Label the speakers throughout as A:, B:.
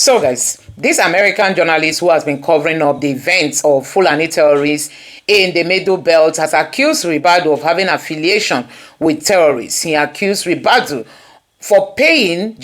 A: So guys, this American journalist who has been covering up the events of Fulani terrorists in the Middle Belt has accused RIBADU of having affiliation with terrorists. He accused RIBADU for paying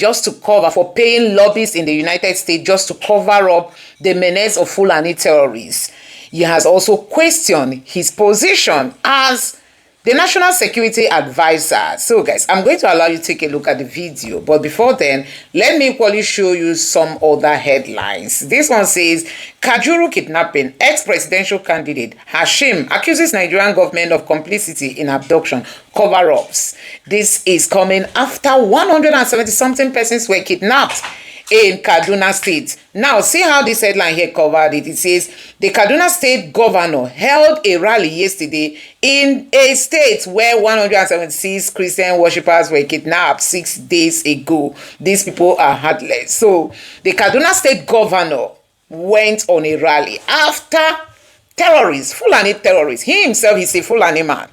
A: lobbyists in the United States just to cover up the menace of Fulani terrorists. He has also questioned his position as the National Security Advisor. So guys, I'm going to allow you to take a look at the video. But before then, let me equally show you some other headlines. This one says, Kajuru kidnapping. Ex-presidential candidate Hashim accuses Nigerian government of complicity in abduction cover-ups. This is coming after 170-something persons were kidnapped in Kaduna State. Now, see how this headline here covered it. It says, the Kaduna State governor held a rally yesterday in a state where 176 Christian worshippers were kidnapped 6 days ago. These people are heartless. So, the Kaduna State governor went on a rally after terrorists, Fulani terrorists. He himself is a Fulani man.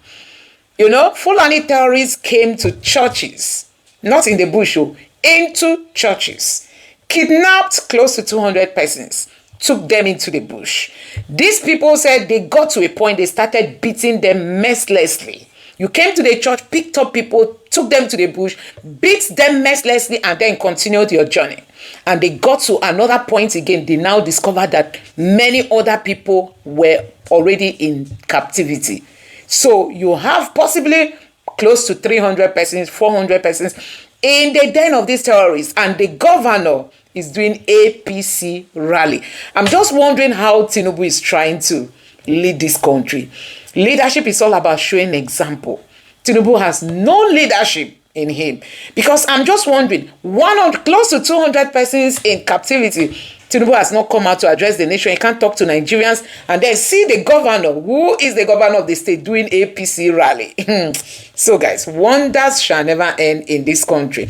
A: You know, Fulani terrorists came to churches, not in the bush, into churches. Kidnapped close to 200 persons, took them into the bush. These people said they got to a point they started beating them mercilessly. You came to the church, picked up people, took them to the bush, beat them mercilessly, and then continued your journey. And they got to another point again. They now discovered that many other people were already in captivity. So you have possibly close to 300 persons, 400 persons in the den of these terrorists, and the governor is doing APC rally. I'm just wondering how TINUBU is trying to lead this country. Leadership is all about showing example. TINUBU has no leadership in him, because I'm just wondering, close to 200 persons in captivity. TINUBU has not come out to address the nation. He can't talk to Nigerians, and then see the governor, who is the governor of the state, doing APC rally. So guys, wonders shall never end in this country.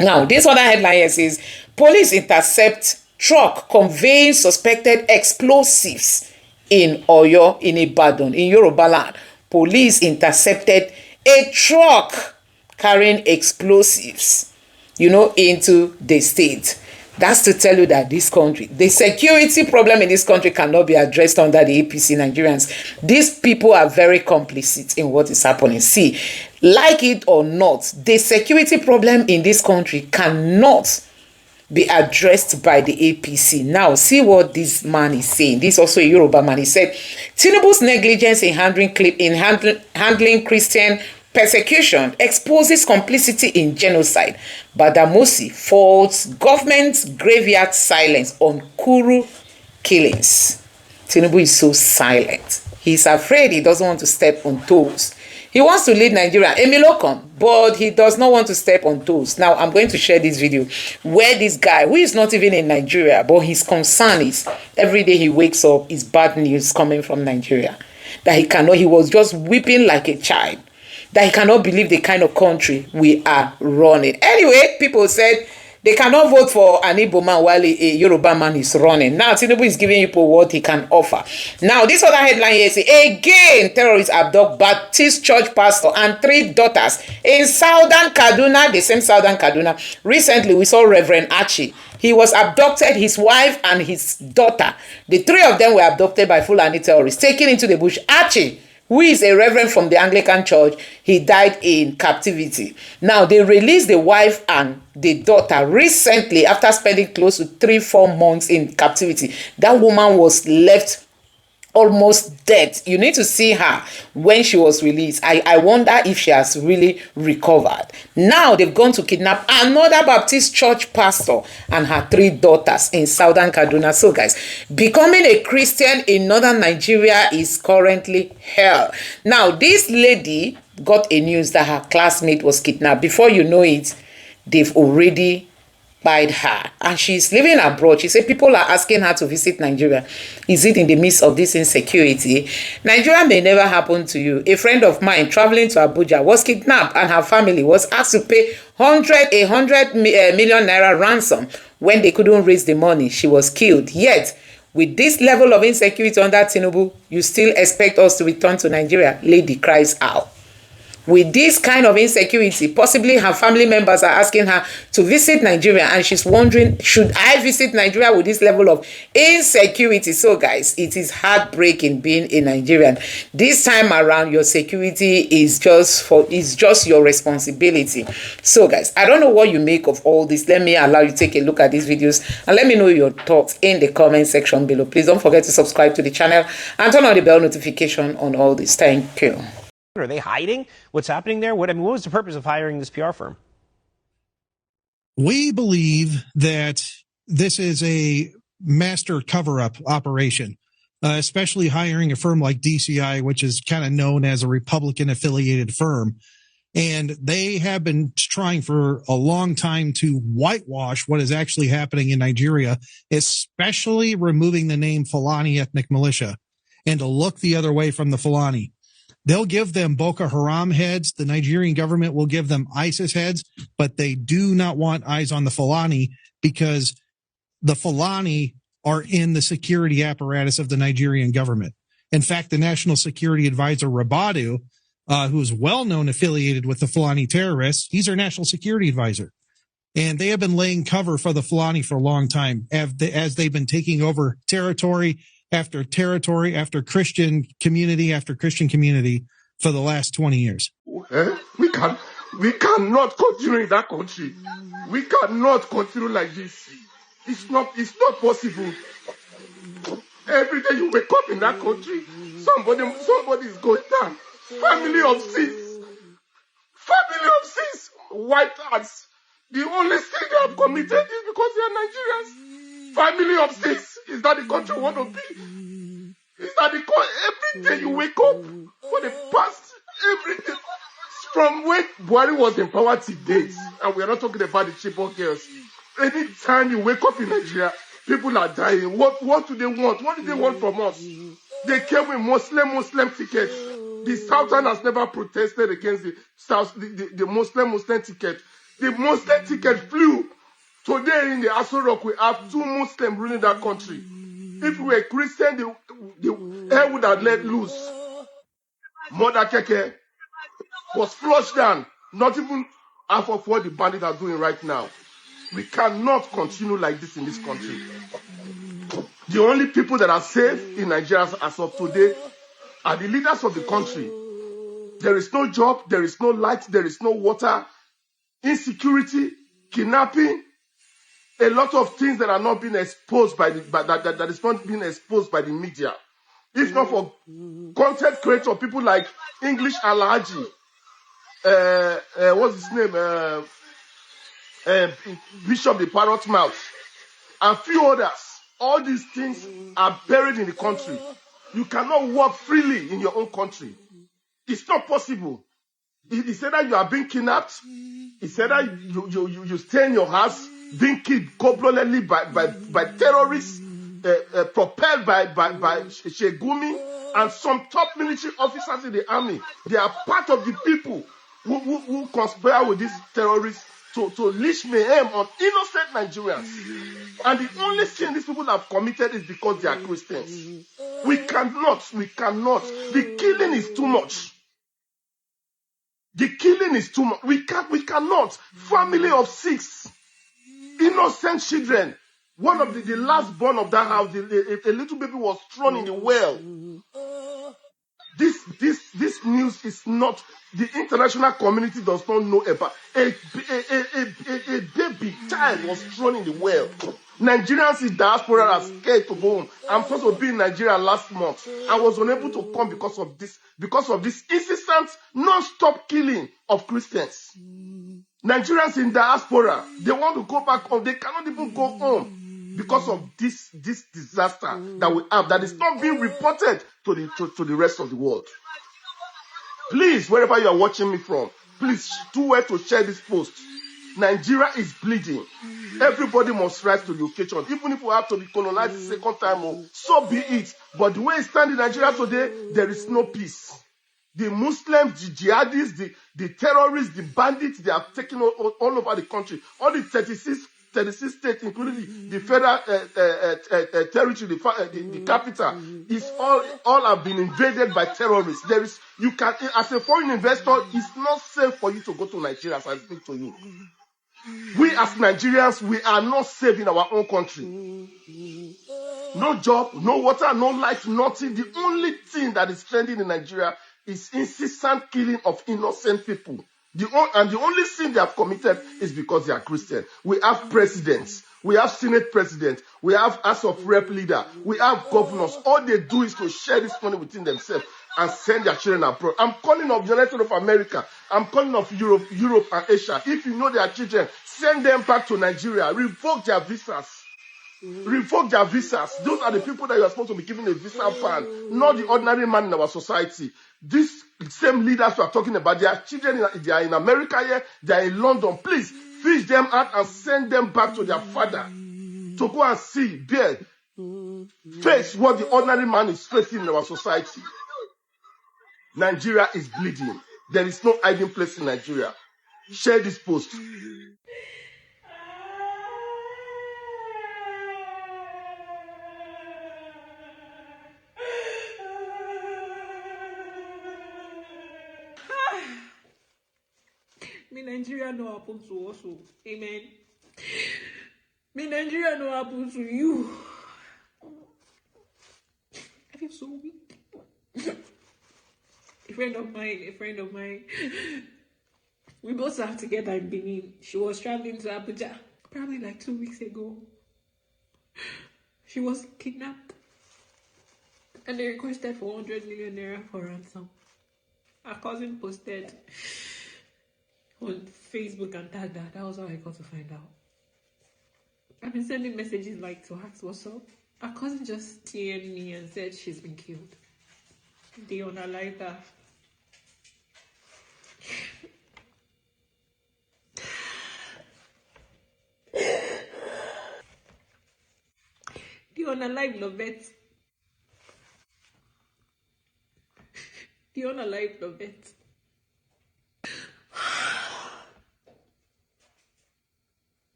A: Now, this other headline here says, police intercept truck conveying suspected explosives in Oyo, in Ibadan, in Yoruba land. Police intercepted a truck carrying explosives, into the state. That's to tell you that this country, the security problem in this country cannot be addressed under the APC Nigerians. These people are very complicit in what is happening. See, like it or not, the security problem in this country cannot be addressed by the APC. Now, see what this man is saying. This is also a Yoruba man. He said, Tinubu's negligence in handling Christian persecution exposes complicity in genocide. Badamosi faults government's graveyard silence on Kuru killings. Tinubu is so silent. He's afraid he doesn't want to step on toes. He wants to lead Nigeria, Emilokon, but he does not want to step on toes. Now, I'm going to share this video where this guy, who is not even in Nigeria, but his concern is every day he wakes up is bad news coming from Nigeria. That he was just weeping like a child. That he cannot believe the kind of country we are running. Anyway, people said they cannot vote for an Igbo man while a Yoruba man is running. Now, Tinubu is giving people what he can offer. Now, this other headline here says, again, terrorists abduct Baptist church pastor and 3 daughters in southern Kaduna, the same southern Kaduna. Recently, we saw Reverend Archie. He was abducted, his wife and his daughter. The 3 of them were abducted by Fulani terrorists, taken into the bush. Archie, who is a reverend from the Anglican church, he died in captivity. Now, they released the wife and the daughter recently after spending close to 3-4 months in captivity. That woman was left almost dead. You need to see her when she was released. I wonder if she has really recovered. Now they've gone to kidnap another Baptist church pastor and her 3 daughters in southern Kaduna. So guys, becoming a Christian in northern Nigeria is currently hell. Now this lady got a news that her classmate was kidnapped. Before you know it, they've already buried her, and she's living abroad. She said people are asking her to visit Nigeria. Is it in the midst of this insecurity? Nigeria may never happen to you. A friend of mine traveling to Abuja was kidnapped, and her family was asked to pay 100 million naira ransom. When they couldn't raise the money, she was killed. Yet, with this level of insecurity under Tinubu, you still expect us to return to Nigeria? Lady cries out. with this kind of insecurity. Possibly her family members are asking her to visit Nigeria, and she's wondering, should I visit Nigeria with this level of insecurity? So guys, it is heartbreaking being a Nigerian. This time around, your security is just your responsibility. So guys, I don't know what you make of all this. Let me allow you to take a look at these videos and let me know your thoughts in the comment section below. Please don't forget to subscribe to the channel and turn on the bell notification on all this. Thank you.
B: Are they hiding what's happening there? What was the purpose of hiring this PR firm?
C: We believe that this is a master cover-up operation, especially hiring a firm like DCI, which is kind of known as a Republican-affiliated firm. And they have been trying for a long time to whitewash what is actually happening in Nigeria, especially removing the name Fulani ethnic militia and to look the other way from the Fulani. They'll give them Boko Haram heads. The Nigerian government will give them ISIS heads, but they do not want eyes on the Fulani because the Fulani are in the security apparatus of the Nigerian government. In fact, the National Security Advisor, RIBADU, who is well-known affiliated with the Fulani terrorists, he's our national security advisor. And they have been laying cover for the Fulani for a long time as they've been taking over territory after Christian community after Christian community for the last 20 years.
D: We cannot continue in that country. We cannot continue like this. It's not possible. Every day you wake up in that country, somebody is going down. Family of six, white hats. The only sin they have committed is because they are Nigerians. Family of six. Is that the country we want to be? Is that the country? Every day you wake up for the past, every day, from when Buhari was in power to date, and we are not talking about the Chibok girls. Anytime you wake up in Nigeria, people are dying. What do they want? What do they want from us? They came with Muslim tickets. The Southern has never protested against the Muslim ticket. The Muslim ticket flew. Today in the Aso Rock, we have 2 Muslims ruling that country. If we were Christian, the air would have let loose. Mother Keke was flushed down. Not even half of what the bandits are doing right now. We cannot continue like this in this country. The only people that are safe in Nigeria as of today are the leaders of the country. There is no job, there is no light, there is no water, insecurity, kidnapping, a lot of things that are not being exposed that is not being exposed by the media. If not for content creators, people like English Alhaji, what's his name? Bishop the Parrot Mouth, and few others. All these things are buried in the country. You cannot walk freely in your own country. It's not possible. He said that you are being kidnapped. He said that you stay in your house, being killed cold-bloodedly by terrorists, propelled by Shegumi and some top military officers in the army. They are part of the people who conspire with these terrorists to leash mayhem on innocent Nigerians. And the only sin these people have committed is because they are Christians. We cannot. The killing is too much. The killing is too much. We cannot. Family of 6 innocent children. One of the last born of that house, a little baby was thrown in the well. This news is not, the international community does not know about. A baby child was thrown in the well. Nigerians in diaspora are scared to go home. I'm supposed to be in Nigeria last month. I was unable to come because of this incessant, non-stop killing of Christians. Nigerians in diaspora, they want to go back home. They cannot even go home because of this disaster that we have, that is not being reported to the rest of the world. Please, wherever you are watching me from, please do well to share this post. Nigeria is bleeding. Everybody must rise to the occasion. Even if we have to be colonized the second time, so be it. But the way it stands in Nigeria today, there is no peace. The Muslims, the jihadists, the terrorists, the bandits, they are taking all over the country. All the 36 36 states, including the federal territory, the capital, is all have been invaded by terrorists. You can, as a foreign investor, it's not safe for you to go to Nigeria, as I speak to you. We as Nigerians, we are not safe in our own country. No job, no water, no light, nothing. The only thing that is trending in Nigeria is incessant killing of innocent people. And the only sin they have committed is because they are Christian. We have presidents, we have Senate presidents, we have House of Rep leader, we have governors. All they do is to share this money within themselves and send their children abroad. I'm calling of the United States of America. I'm calling of Europe and Asia. If you know their children, send them back to Nigeria. Revoke their visas. Revoke their visas. Those are the people that you are supposed to be giving a visa ban, not the ordinary man in our society. These same leaders we are talking about, their children, they are in America here, they are in London. Please, fish them out and send them back to their father to go and see, face what the ordinary man is facing in our society. Nigeria is bleeding. There is no hiding place in Nigeria. Share this post.
E: Me Nigeria no happen to us. Amen. Me Nigeria no happen to you. I feel so weak. A friend of mine. We both sat together in Benin. She was traveling to Abuja probably like 2 weeks ago. She was kidnapped. And they requested for 100 million naira for ransom. Her cousin posted on Facebook and tagged her. That was how I got to find out. I've been sending messages like to ask what's up. Her cousin just TM'd me and said she's been killed. They unalived her. They unalived Lovette. They unalived Lovette.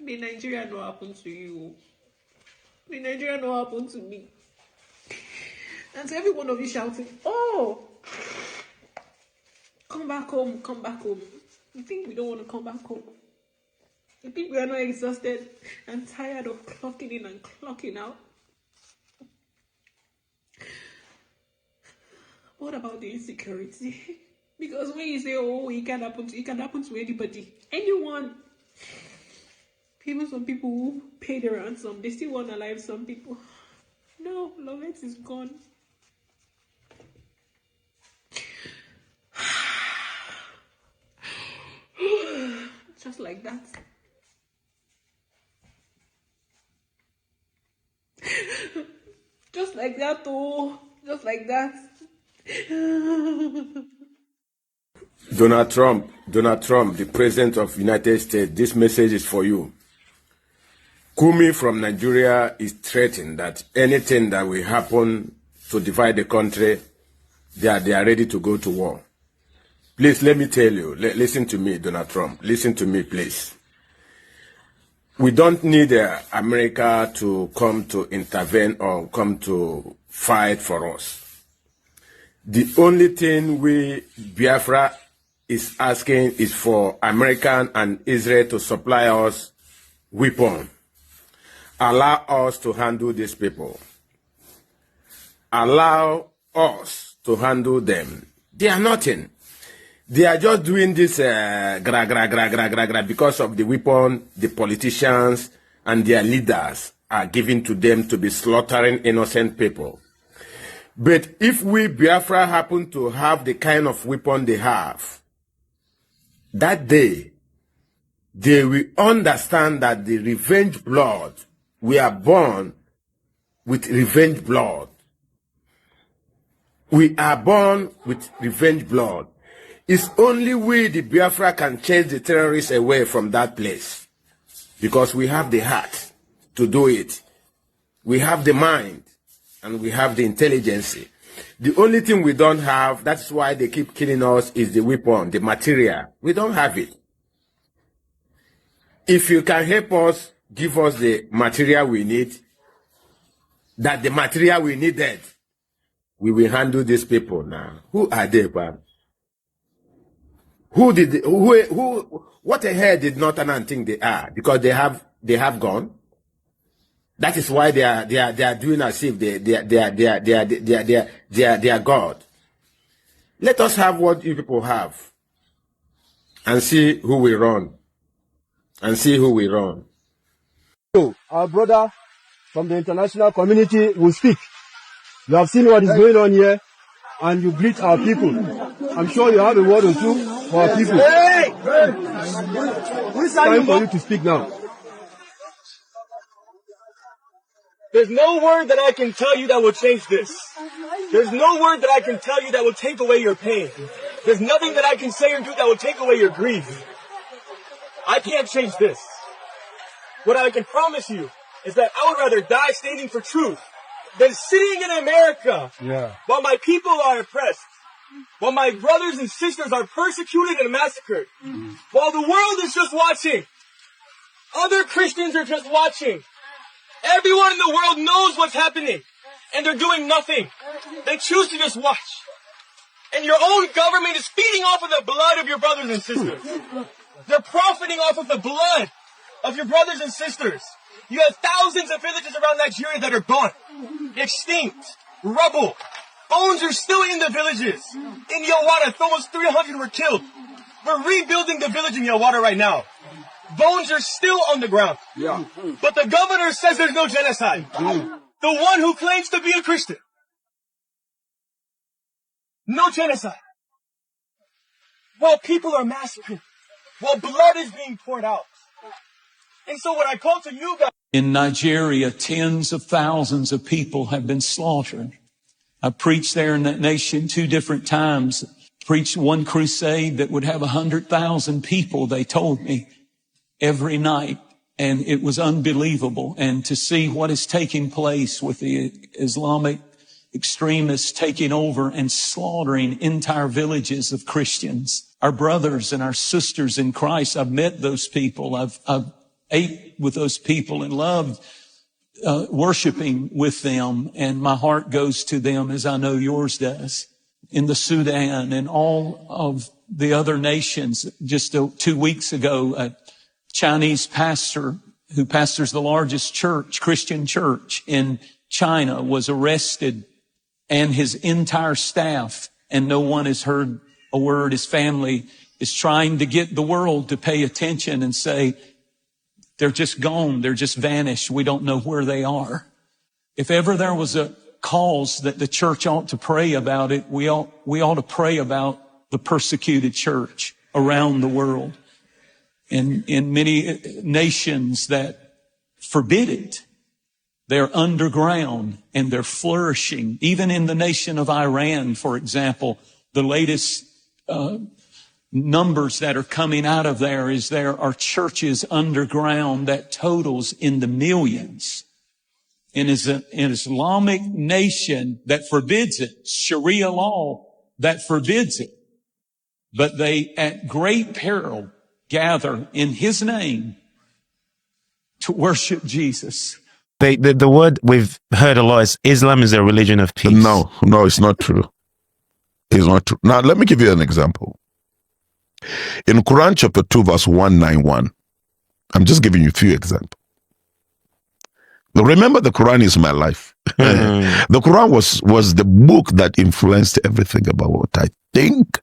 E: Me Nigeria no happen to you. Me Nigeria no happen to me. And so every one of you shouting, oh, come back home, come back home. You think we don't want to come back home? You think we are not exhausted and tired of clocking in and clocking out? What about the insecurity? Because when you say, oh, it can happen to anybody, anyone. Even some people who pay the ransom, they still want to alive some people. No, Lovette is gone. Just like that. Just like that, oh. Just like that.
F: Donald Trump, the President of the United States, this message is for you. Kumi from Nigeria is threatening that anything that will happen to divide the country, they are ready to go to war. Please, let me tell you, listen to me, Donald Trump. Listen to me, please. We don't need America to come to intervene or come to fight for us. The only thing Biafra is asking is for American and Israel to supply us weapons. Allow us to handle these people. Allow us to handle them. They are nothing. They are just doing this because of the weapon the politicians and their leaders are giving to them to be slaughtering innocent people. But if we Biafra happen to have the kind of weapon they have, that day, they will understand that the revenge blood, we are born with revenge blood. We are born with revenge blood. It's only we, the Biafra, can chase the terrorists away from that place. Because we have the heart to do it. We have the mind. And we have the intelligence. The only thing we don't have, that's why they keep killing us, is the weapon, the material. We don't have it. If you can help us, give us the material we need, that the material we needed, we will handle these people now. Who are they, man? What the hell did Northern think they are? Because they have gone. That is why they are doing as if they are God. Let us have what you people have, and see who will run.
G: So, our brother from the international community will speak. You have seen what is going on here, and you greet our people. I'm sure you have a word or two for our people. It's time for you to speak now.
H: There's no word that I can tell you that will change this. There's no word that I can tell you that will take away your pain. There's nothing that I can say or do that will take away your grief. I can't change this. What I can promise you is that I would rather die standing for truth than sitting in America while my people are oppressed, while my brothers and sisters are persecuted and massacred, while the world is just watching. Other Christians are just watching. Everyone in the world knows what's happening, and they're doing nothing. They choose to just watch. And your own government is feeding off of the blood of your brothers and sisters. They're profiting off of the blood of your brothers and sisters. You have thousands of villages around Nigeria that are gone, extinct, rubble. Bones are still in the villages. In Yawara, almost 300 were killed. We're rebuilding the village in Yawara right now. Bones are still on the ground. But the governor says there's no genocide. The one who claims to be a Christian. No genocide. While people are massacred. While blood is being poured out. And so what I call to you guys.
I: In Nigeria, tens of thousands of people have been slaughtered. I preached there in that nation 2 different times. Preached one crusade that would have 100,000 people, they told me, every night. And it was unbelievable. And to see what is taking place with the Islamic extremists taking over and slaughtering entire villages of Christians. Our brothers and our sisters in Christ, I've met those people. I've ate with those people and loved worshiping with them. And my heart goes to them as I know yours does. In the Sudan and all of the other nations. Just 2 weeks ago, a Chinese pastor who pastors the largest church, Christian church in China, was arrested, and his entire staff, and no one has heard a word. His family is trying to get the world to pay attention and say, they're just gone. They're just vanished. We don't know where they are. If ever there was a cause that the church ought to pray about it, we ought to pray about the persecuted church around the world. In many nations that forbid it, they're underground and they're flourishing. Even in the nation of Iran, for example, the latest numbers that are coming out of there is there are churches underground that totals in the millions. And is an Islamic nation that forbids it, Sharia law that forbids it. But they, at great peril, gather in His name to worship Jesus.
J: The word we've heard a lot is Islam is a religion of peace.
K: No, it's not true. It's not true. Now, let me give you an example. In Quran chapter 2, verse 191, I'm just giving you a few examples. Remember, the Quran is my life. The Quran was the book that influenced everything about what I think,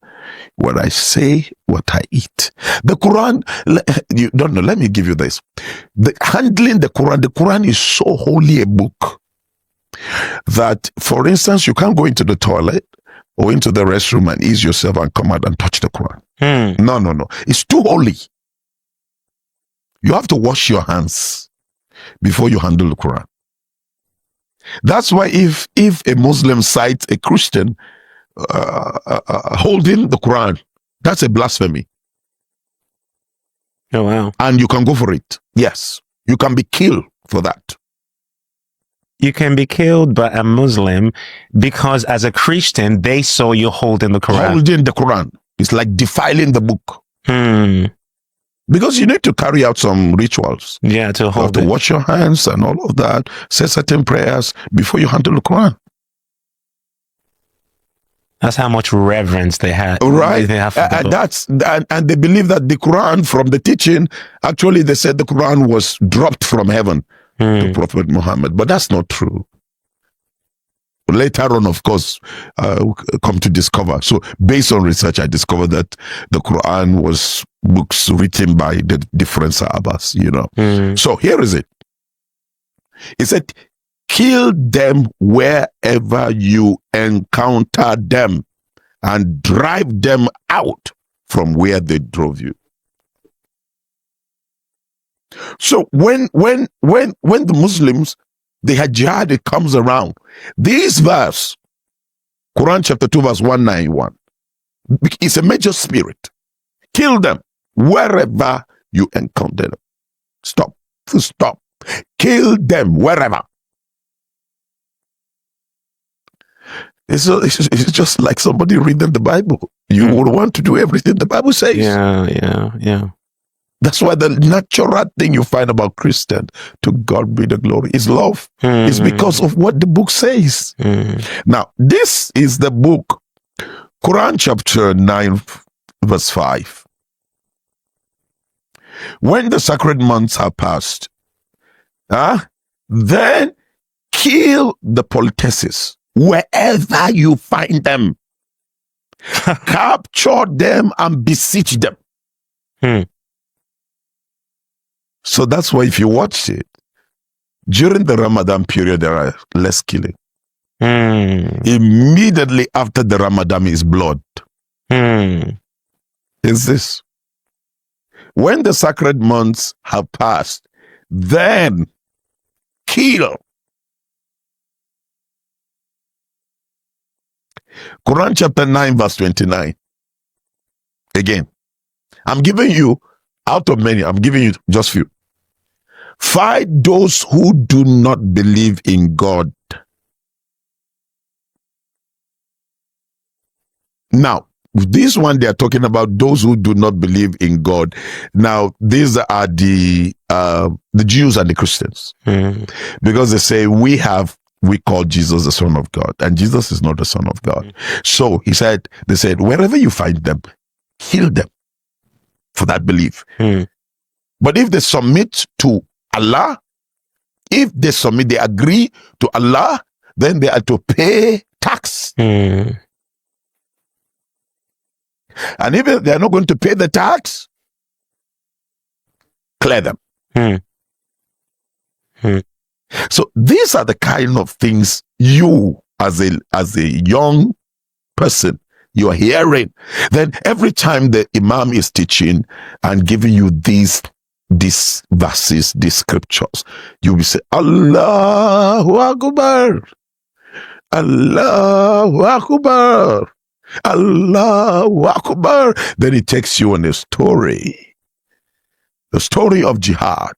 K: what I say, what I eat. The Quran, you don't know, let me give you this. Handling the Quran is so holy a book that, for instance, you can't go into the toilet or into the restroom and ease yourself and come out and touch the Quran. No. It's too holy. You have to wash your hands before you handle the Quran. That's why if a Muslim cites a Christian holding the Quran, that's a blasphemy.
J: Oh, wow.
K: And you can go for it. Yes. You can be killed for that.
J: You can be killed by a Muslim because as a Christian, they saw you holding the Quran.
K: Holding the Quran. It's like defiling the book. Because you need to carry out some rituals.
J: Yeah, to
K: You have
J: hold
K: to
J: it.
K: wash your hands and all of that. Say certain prayers before you handle the Quran.
J: That's how much reverence they had.
K: Right?
J: They have for the book.
K: And they believe that the Quran, from the teaching, actually they said the Quran was dropped from heaven to Prophet Muhammad. But that's not true. Later on, of course, come to discover. So based on research, I discovered that the Quran was books written by the different Sahabas, you know. So here is it. It said, kill them wherever you encounter them and drive them out from where they drove you. So when the Muslims, they had jihad, it comes around. This verse, Quran chapter 2 verse 191, it's a major spirit. Kill them wherever you encounter them. Stop. Kill them wherever. It's just like somebody reading the Bible. You would want to do everything the Bible says.
J: Yeah.
K: That's why the natural thing you find about Christian, to God be the glory, is love. It's because of what the book says. Now, this is the book, Quran chapter 9, verse 5. When the sacred months have passed, then kill the polytheists wherever you find them. Capture them and besiege them. So that's why if you watch it, during the Ramadan period, there are less killing. Immediately after the Ramadan is blood. Is this? When the sacred months have passed, then kill. Quran chapter 9 verse 29. Again, I'm giving you, out of many, I'm giving you just few. Fight those who do not believe in God. Now, this one, they are talking about those who do not believe in God. Now, these are the Jews and the Christians. Because they say, we call Jesus the Son of God, and Jesus is not the Son of God. So they said, wherever you find them, kill them for that belief. But if they submit to Allah, they agree to Allah, then they are to pay tax. And if they are not going to pay the tax, clear them. So these are the kind of things you, as a young person, you are hearing. Then every time the Imam is teaching and giving you these verses, these scriptures, you will say, Allahu Akbar, Allahu Akbar, Allahu Akbar. Then it takes you on a story, the story of jihad.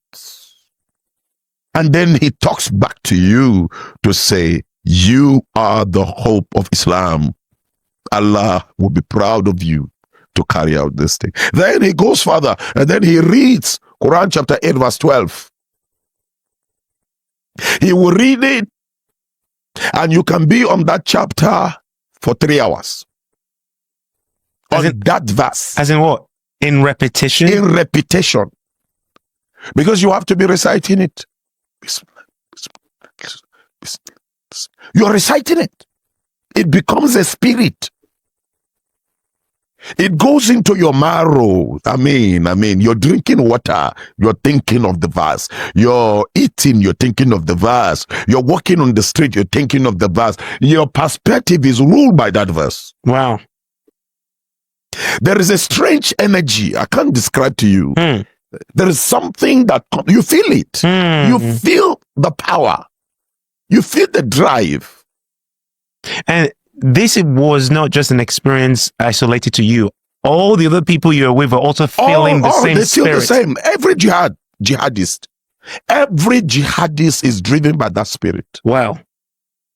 K: And then he talks back to you to say, you are the hope of Islam. Allah will be proud of you to carry out this thing. Then he goes further and then he reads Quran chapter 8 verse 12. He will read it and you can be on that chapter for 3 hours. That verse.
J: As in what? In repetition?
K: In repetition. Because you have to be reciting it. You're reciting it. It becomes a spirit. It goes into your marrow. I mean, you're drinking water, you're thinking of the verse. You're eating, you're thinking of the verse. You're walking on the street, you're thinking of the verse. Your perspective is ruled by that verse.
J: Wow.
K: There is a strange energy I can't describe to you. There is something that you feel it. You feel the power. You feel the drive.
J: And this was not just an experience isolated to you. All the other people you're with are also feeling the same
K: they
J: spirit.
K: feel the same. Every jihadist is driven by that spirit.
J: Wow.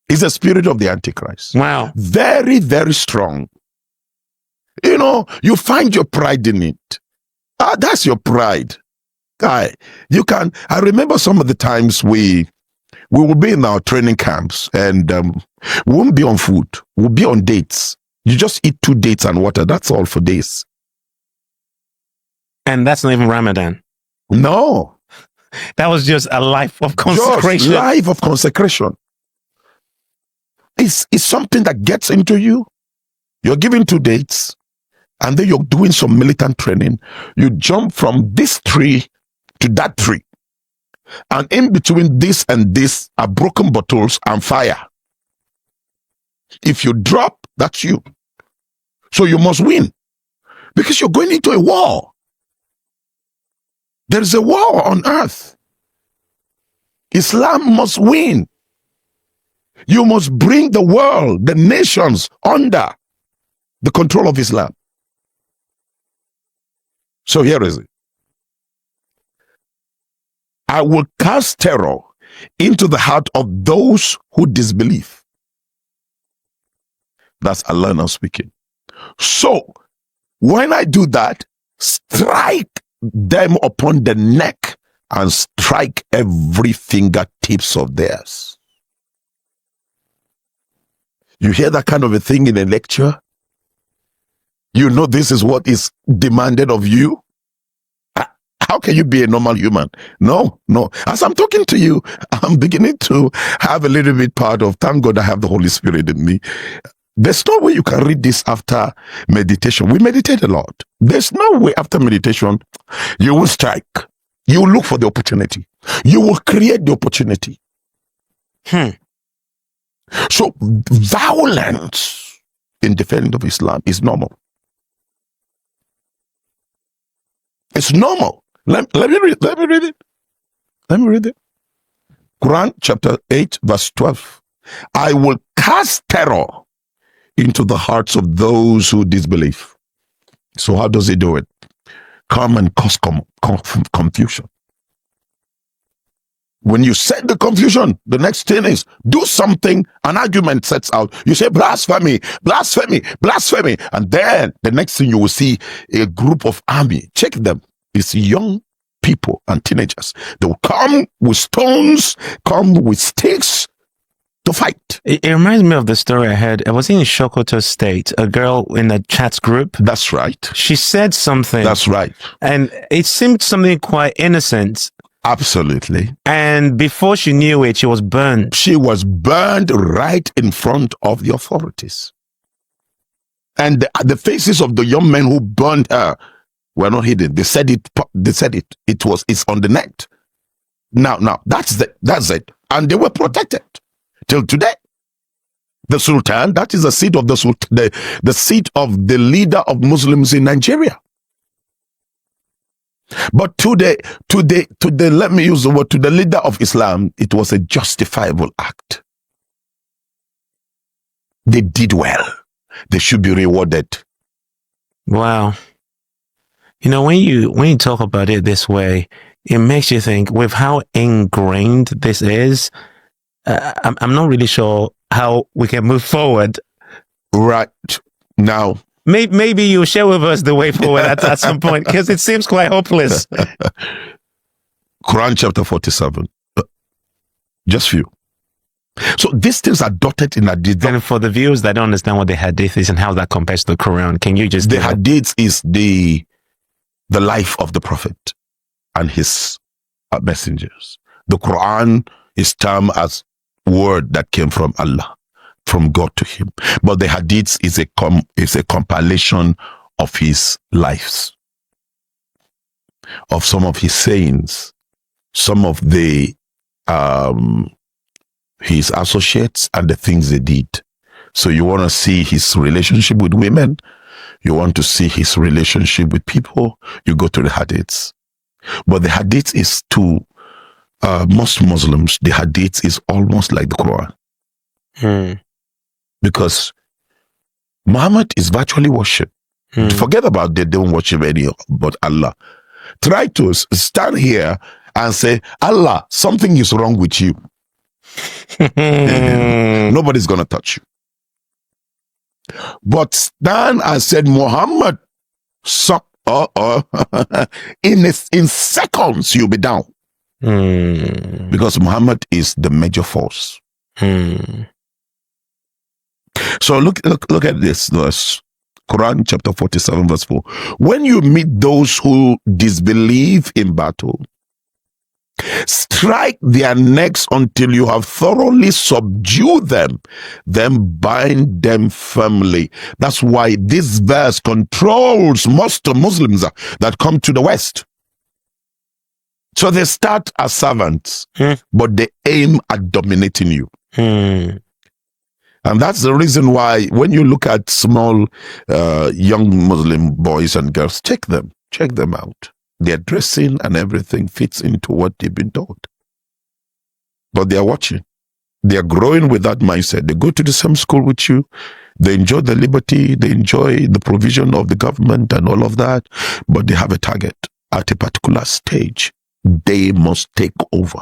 K: It's the spirit of the Antichrist.
J: Wow.
K: Very, very strong. You know, you find your pride in it. That's your pride. Guy, you can. I remember some of the times we will be in our training camps and we won't be on food. We'll be on dates. You just eat 2 dates and water. That's all for days.
J: And that's not even Ramadan.
K: No.
J: That was just a life of consecration.
K: Just life of consecration. It's something that gets into you. You're given 2 dates and then you're doing some militant training. You jump from this tree to that tree. And in between this and this are broken bottles and fire. If you drop, that's you. So you must win. Because you're going into a war. There is a war on earth. Islam must win. You must bring the world, the nations, under the control of Islam. So here is it. I will cast terror into the heart of those who disbelieve. That's Allah now speaking. So, when I do that, strike them upon the neck and strike every fingertips of theirs. You hear that kind of a thing in a lecture? You know this is what is demanded of you? How can you be a normal human? No. As I'm talking to you, I'm beginning to have a little bit part of, thank God I have the Holy Spirit in me. There's no way you can read this after meditation. We meditate a lot. There's no way after meditation you will strike. You will look for the opportunity. You will create the opportunity. So violence in defending of Islam is normal. It's normal. Let me read it. Quran chapter 8 verse 12. I will cast terror into the hearts of those who disbelieve. So how does he do it? Come and cause confusion. When you set the confusion, the next thing is do something, an argument sets out. You say blasphemy, blasphemy, blasphemy. And then the next thing you will see a group of army. Check them. It's young people and teenagers. They will come with stones, come with sticks to fight.
J: It reminds me of the story I heard. I was in Sokoto State, a girl in a chat group.
K: That's right.
J: She said something.
K: That's right.
J: And it seemed something quite innocent.
K: Absolutely.
J: And before she knew it, she was burned.
K: She was burned right in front of the authorities. And the faces of the young men who burned her were not hidden. They said it. It's on the net. Now that's it. And they were protected till today. The Sultan, that is the seat of the Sultan, the seat of the leader of Muslims in Nigeria. But today, let me use the word, to the leader of Islam, it was a justifiable act. They did well. They should be rewarded.
J: Wow. You know, when you talk about it this way, it makes you think with how ingrained this is. I'm not really sure how we can move forward.
K: Right now.
J: Maybe you'll share with us the way forward at some point, because it seems quite hopeless.
K: Quran chapter 47. Just few. So these things are dotted in hadith.
J: And for the viewers that don't understand what the hadith is and how that compares to the Quran, can you just...
K: The hadith is the life of the Prophet and his messengers. The Quran is termed as word that came from Allah, from God to him. But the hadith is a compilation of his lives, of some of his sayings, some of the his associates and the things they did. So you want to see his relationship with women, you want to see his relationship with people, you go to the hadiths. But the hadith is to most Muslims, the hadith is almost like the Quran. Because Muhammad is virtually worshipped. Forget about they don't worship any but Allah. Try to stand here and say, Allah, something is wrong with you. Nobody's going to touch you. But stand and said, Muhammad, in seconds you'll be down. Because Muhammad is the major force. So look at this verse. Quran chapter 47 verse 4. When you meet those who disbelieve in battle, strike their necks until you have thoroughly subdued them, then bind them firmly. That's why this verse controls most Muslims that come to the West. So they start as servants, but they aim at dominating you. And that's the reason why when you look at small young Muslim boys and girls, check them out. Their dressing and everything fits into what they've been taught. But they are watching. They are growing with that mindset. They go to the same school with you. They enjoy the liberty. They enjoy the provision of the government and all of that. But they have a target. At a particular stage, they must take over.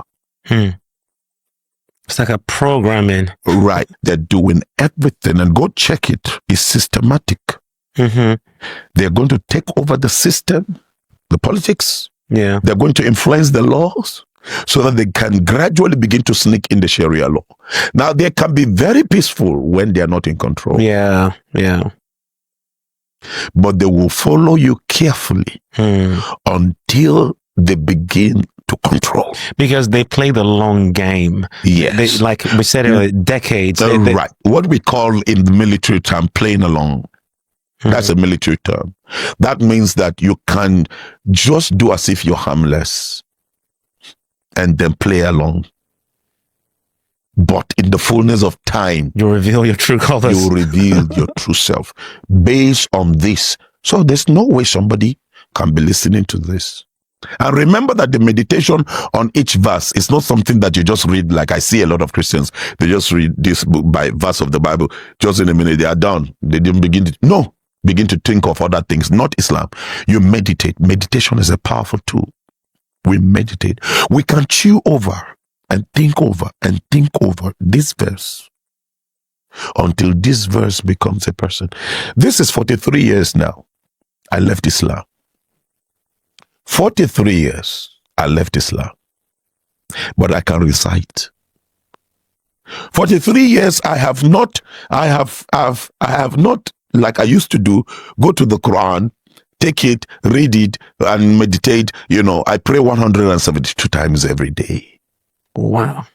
J: It's like a programming.
K: Right. They're doing everything. And go check it. It's systematic. They're going to take over the system, the politics.
J: Yeah.
K: They're going to influence the laws so that they can gradually begin to sneak in the Sharia law. Now, they can be very peaceful when they are not in control.
J: Yeah.
K: But they will follow you carefully until they begin to control.
J: Because they play the long game.
K: Yes.
J: Like we said earlier, decades.
K: Right. What we call in the military term, playing along. That's a military term. That means that you can just do as if you're harmless and then play along. But in the fullness of time,
J: you reveal your true colors.
K: You reveal your true self based on this. So there's no way somebody can be listening to this. And remember that the meditation on each verse is not something that you just read. Like I see a lot of Christians, they just read this book by verse of the Bible. Just in a minute, they are done. They didn't begin to, begin to think of other things, not Islam. You meditate. Meditation is a powerful tool. We meditate. We can chew over and think over this verse until this verse becomes a person. This is 43 years now. I left Islam. 43 years I left Islam, but I can recite. 43 years I have not, like I used to do, go to the Quran, take it, read it, and meditate. I pray 172 times every day.
J: Wow.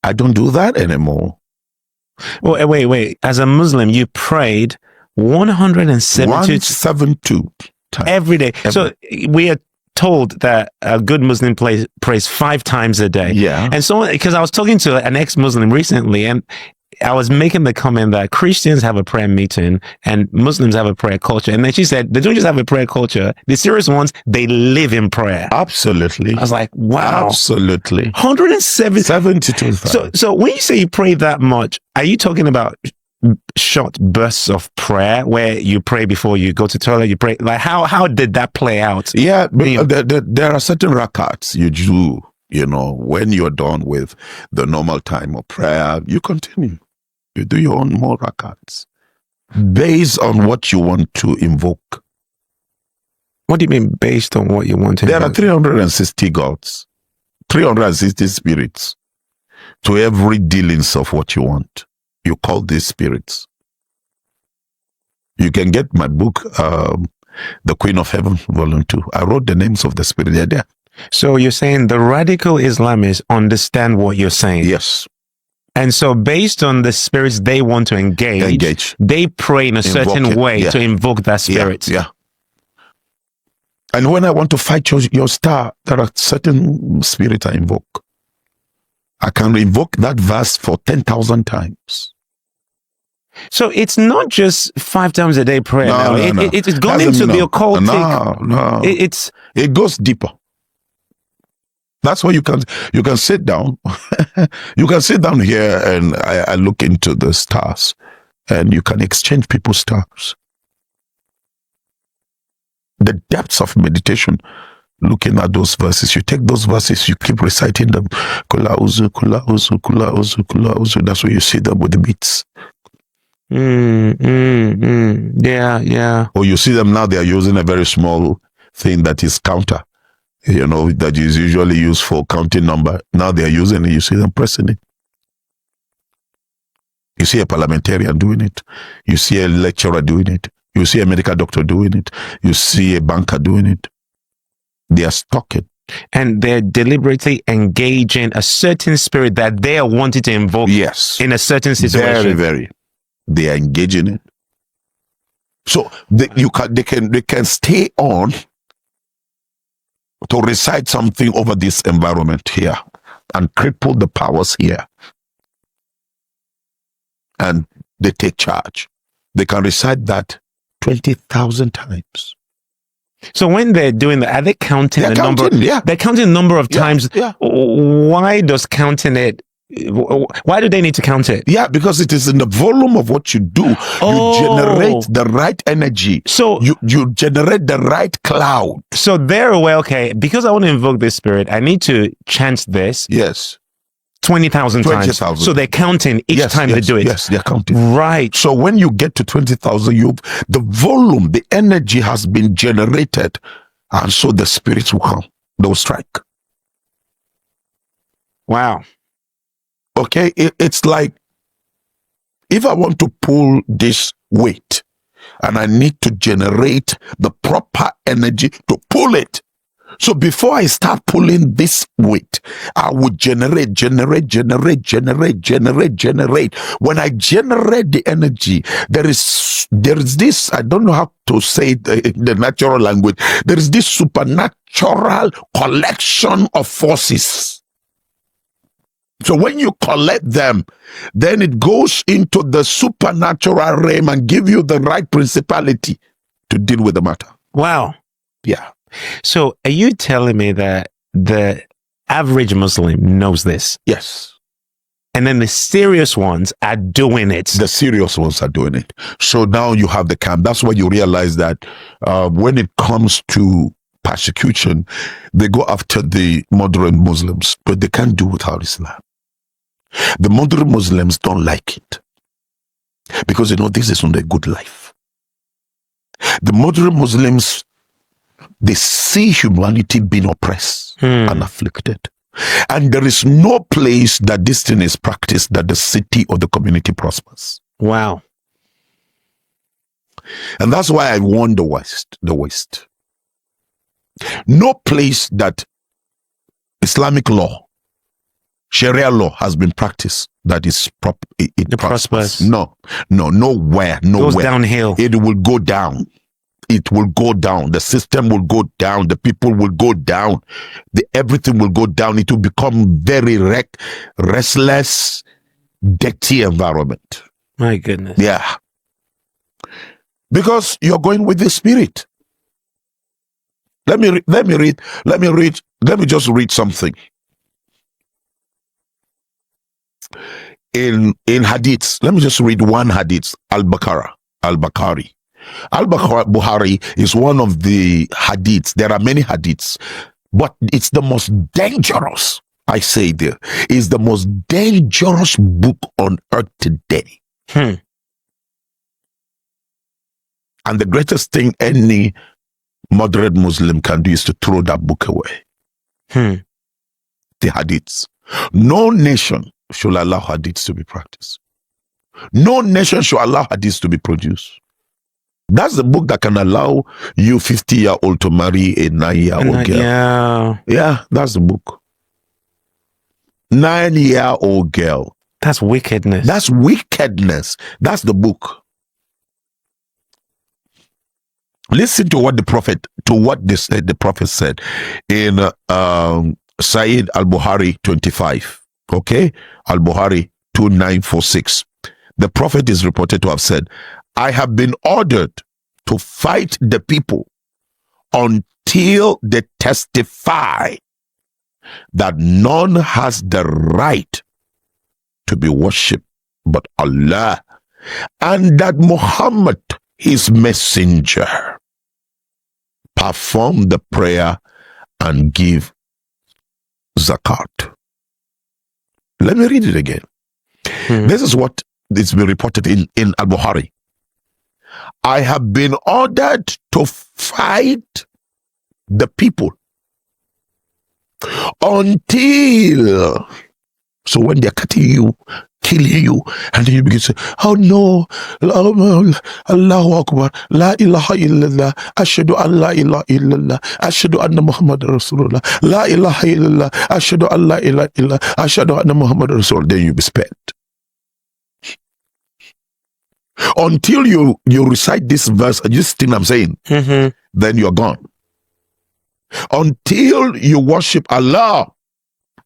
K: I don't do that anymore.
J: Well, wait. As a Muslim, you prayed 172
K: times
J: every day. So we are told that a good Muslim prays 5 times a day.
K: Yeah.
J: And so, because I was talking to an ex-Muslim recently, and I was making the comment that Christians have a prayer meeting and Muslims have a prayer culture. And then she said, they don't just have a prayer culture. The serious ones, they live in prayer.
K: Absolutely.
J: I was like, wow.
K: Absolutely.
J: 172. So when you say you pray that much, are you talking about short bursts of prayer where you pray before you go to toilet, you pray? Like how did that play out?
K: Yeah, but there are certain rakats you do, when you're done with the normal time of prayer, you continue. You do your own more rakats based on what you want to invoke.
J: What do you mean based on what you want to invoke?
K: There are 360 gods, 360 spirits to every dealings of what you want. You call these spirits. You can get my book, The Queen of Heaven, Volume 2. I wrote the names of the spirits. They're there.
J: So you're saying the radical Islamists understand what you're saying?
K: Yes.
J: And so based on the spirits they want to engage. They pray in a certain way to invoke that spirit.
K: Yeah. And when I want to fight your star, there are certain spirits I invoke. I can invoke that verse for 10,000 times.
J: So it's not just 5 times a day prayer.
K: No.
J: It's gone into the occultic.
K: No. It goes deeper. That's why you can sit down. You can sit down here and I look into the stars and you can exchange people's stars. The depths of meditation, looking at those verses, you take those verses, you keep reciting them. Kula uzu, kula uzu, kula uzu, kula uzu. That's where you see them with the beats.
J: Yeah.
K: Or you see them now, they are using a very small thing that is counter, that is usually used for counting number. Now they are using it. You see them pressing it. You see a parliamentarian doing it. You see a lecturer doing it. You see a medical doctor doing it. You see a banker doing it. They are stalking.
J: And they're deliberately engaging a certain spirit that they are wanting to invoke in a certain situation.
K: Very, very. They are engaging it. So they can stay on to recite something over this environment here and cripple the powers here. And they take charge. They can recite that 20,000 times.
J: So when they're doing that, are they counting the number?
K: Yeah.
J: They're counting the number of times.
K: Yeah.
J: Why does counting it? Why do they need to count it?
K: Yeah, because it is in the volume of what you do. You generate the right energy.
J: So
K: you generate the right cloud.
J: So they're aware, okay, because I want to invoke this spirit, I need to chant this.
K: Yes.
J: 20,000 times. So they're counting each time they do it.
K: Yes, they're counting.
J: Right.
K: So when you get to 20,000, the volume, the energy has been generated, and so the spirits will come. They will strike.
J: Wow.
K: Okay, it's like if I want to pull this weight, and I need to generate the proper energy to pull it. So before I start pulling this weight, I would generate. When I generate the energy, there is this, I don't know how to say it in the natural language, there is this supernatural collection of forces. So when you collect them, then it goes into the supernatural realm and give you the right principality to deal with the matter.
J: Wow.
K: Yeah.
J: So are you telling me that the average Muslim knows this?
K: Yes.
J: And then the serious ones are doing it.
K: The serious ones are doing it. So now you have the camp. That's why you realize that when it comes to persecution, they go after the moderate Muslims, but they can't do without Islam. The moderate Muslims don't like it because this is not a good life. The moderate Muslims, they see humanity being oppressed and afflicted. And there is no place that this thing is practiced that the city or the community prospers.
J: Wow.
K: And that's why I warn the West. No place that Islamic law, Sharia law has been practiced that is it prospers. No, nowhere.
J: Goes downhill.
K: It will go down. It will go down. The system will go down. The people will go down. Everything will go down. It will become very restless, dirty environment.
J: My goodness.
K: Yeah. Because you're going with the spirit. Let me just read something. In hadiths, let me just read one hadith, Al-Bukhari. Al-Bukhari is one of the hadiths. There are many hadiths, but it's the most dangerous, I say there, is the most dangerous book on earth today. And the greatest thing any moderate Muslim can do is to throw that book away. The hadiths. No nation should allow hadiths to be practiced. No nation should allow hadiths to be produced. That's the book that can allow you 50-year-old to marry a 9-year-old girl. Yeah, that's the book. 9-year-old girl.
J: That's wickedness.
K: That's wickedness. That's the book. Listen to what the prophet said in Sayyid al-Bukhari 25. Okay? Al-Bukhari 2946. The prophet is reported to have said, I have been ordered to fight the people until they testify that none has the right to be worshipped but Allah, and that Muhammad, his messenger, perform the prayer and give zakat. Let me read it again. This is what it's been reported in Al-Bukhari. I have been ordered to fight the people until, so when they're cutting you, killing you, and then you begin to say, oh no, Allahu Akbar, La ilaha illallah, Ashhadu an la ilaha illallah, Ashhadu anna Muhammad Rasulullah, La ilaha illallah, Ashhadu an la ilaha illallah, Ashhadu anna Muhammad Rasulullah, then you be spared. Until you recite this verse, this thing I'm saying, then you're gone. Until you worship Allah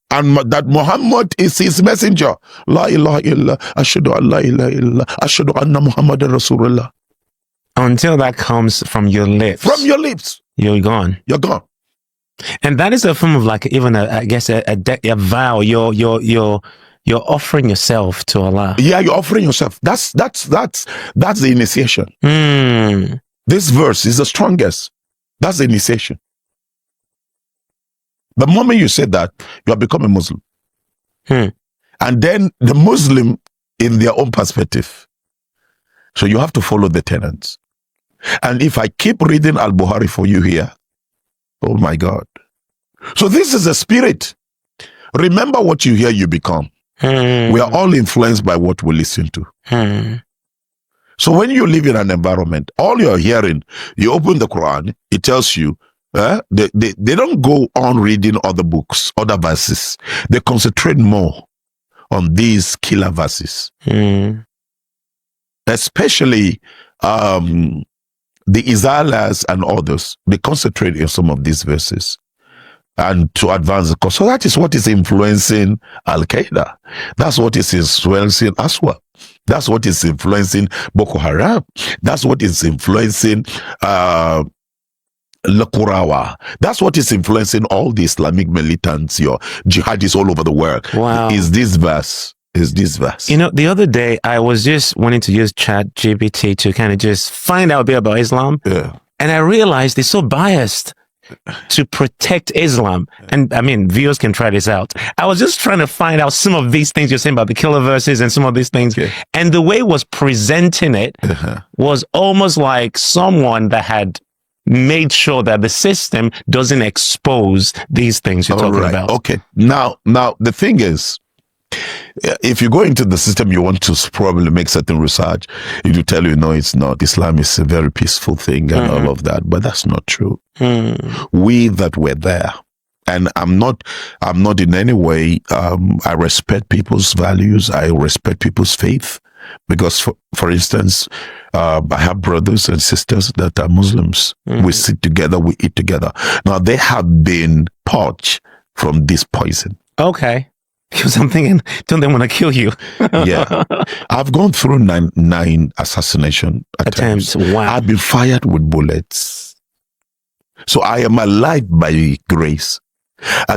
K: and that Muhammad is his messenger. La ilaha illallah, ashhadu an la ilaha illallah, ashhadu anna Muhammadan Rasulullah.
J: Until that comes from your lips.
K: From your lips.
J: You're gone.
K: You're gone.
J: And that is a form of like even I guess a vow. You're offering yourself to Allah.
K: Yeah, you're offering yourself. That's the initiation. This verse is the strongest. That's the initiation. The moment you say that, you have become a Muslim. And then the Muslim in their own perspective. So you have to follow the tenets. And if I keep reading Al-Bukhari for you here, oh my God. So this is a spirit. Remember what you hear, you become. We are all influenced by what we listen to. So when you live in an environment, all you're hearing, you open the Quran, it tells you, they don't go on reading other books, other verses. They concentrate more on these killer verses. Especially the Izalas and others, they concentrate in some of these verses and to advance the cause. So that is what is influencing Al-Qaeda. That's what is influencing Aswa. That's what is influencing Boko Haram. That's what is influencing Lakurawa. That's what is influencing all the Islamic militants, your jihadis all over the world.
J: Wow.
K: Is this verse.
J: You know, the other day I was just wanting to use ChatGPT to kind of just find out a bit about Islam.
K: Yeah.
J: And I realized it's so biased to protect Islam. And I mean, viewers can try this out. I was just trying to find out some of these things you're saying about the killer verses and some of these things.
K: Yeah.
J: And the way it was presenting it was almost like someone that had made sure that the system doesn't expose these things you're talking about.
K: Okay. Now the thing is, if you go into the system, you want to probably make certain research. It will tell you, no, it's not. Islam is a very peaceful thing and all of that, but that's not true. We that were there, and I'm not in any way. I respect people's values. I respect people's faith, because for instance, I have brothers and sisters that are Muslims. We sit together, we eat together. Now they have been purged from this poison.
J: Okay. Because I'm thinking, don't they want to kill you?
K: Yeah. I've gone through nine assassination attempts.
J: Wow.
K: I've been fired with bullets. So I am alive by grace.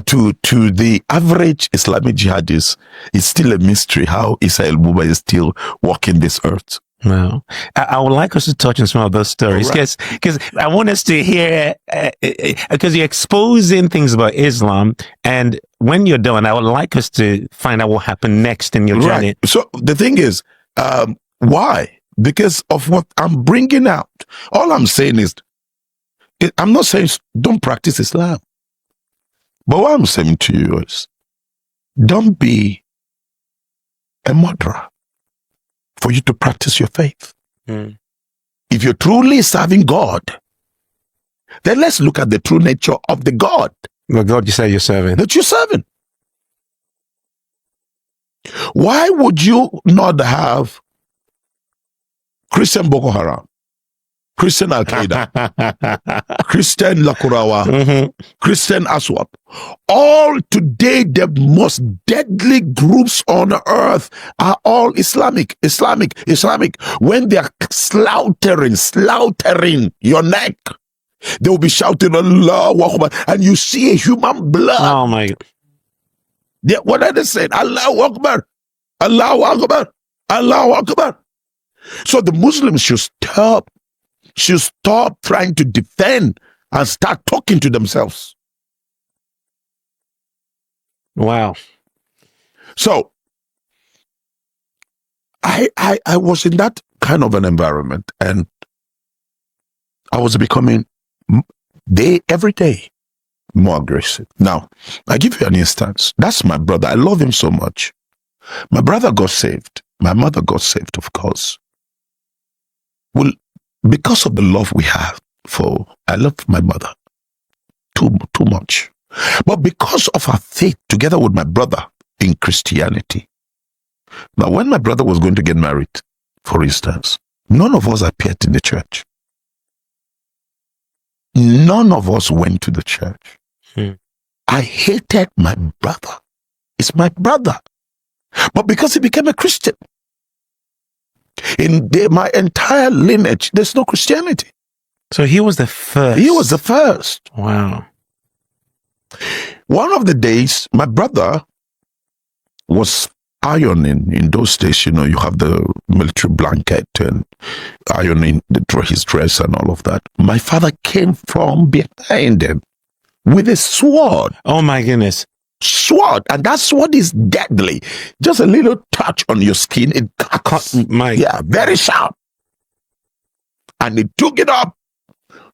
K: To the average Islamic jihadist, it's still a mystery how Israel Muba is still walking this earth.
J: Wow. I would like us to touch on some of those stories, because I want us to hear, because you're exposing things about Islam, and when you're done, I would like us to find out what happened next in your journey.
K: So the thing is, why? Because of what I'm bringing out. All I'm saying is, I'm not saying don't practice Islam. But what I'm saying to you is, don't be a murderer for you to practice your faith. If you're truly serving God, then let's look at the true nature of the God.
J: The God you say you're serving.
K: That you're serving. Why would you not have Christian Boko Haram, Christian Al-Qaeda, Christian Lakurawa, Christian Aswap? All today, the most deadly groups on earth are all Islamic. When they are slaughtering your neck, they will be shouting Allahu Akbar, and you see a human blood.
J: Oh my God.
K: What are they saying? Allahu Akbar, Allahu Akbar, Allahu Akbar. So the Muslims should stop trying to defend and start talking to themselves.
J: Wow.
K: So I was in that kind of an environment, and I was becoming every day, more aggressive. Now, I give you an instance. That's my brother. I love him so much. My brother got saved. My mother got saved, of course. Well, because of the love we have I love my mother too much. But because of our faith together with my brother in Christianity. Now, when my brother was going to get married, for instance, none of us appeared in the church. None of us went to the church. I hated my brother. It's my brother. But because he became a Christian, in my entire lineage, there's no Christianity.
J: So he was the first.
K: He was the first.
J: Wow.
K: One of the days, my brother was ironing. In those days, you have the military blanket and ironing his dress and all of that. My father came from behind him with a sword.
J: Oh my goodness.
K: Sword, and that sword is deadly. Just a little touch on your skin, it cuts. Very sharp. And he took it up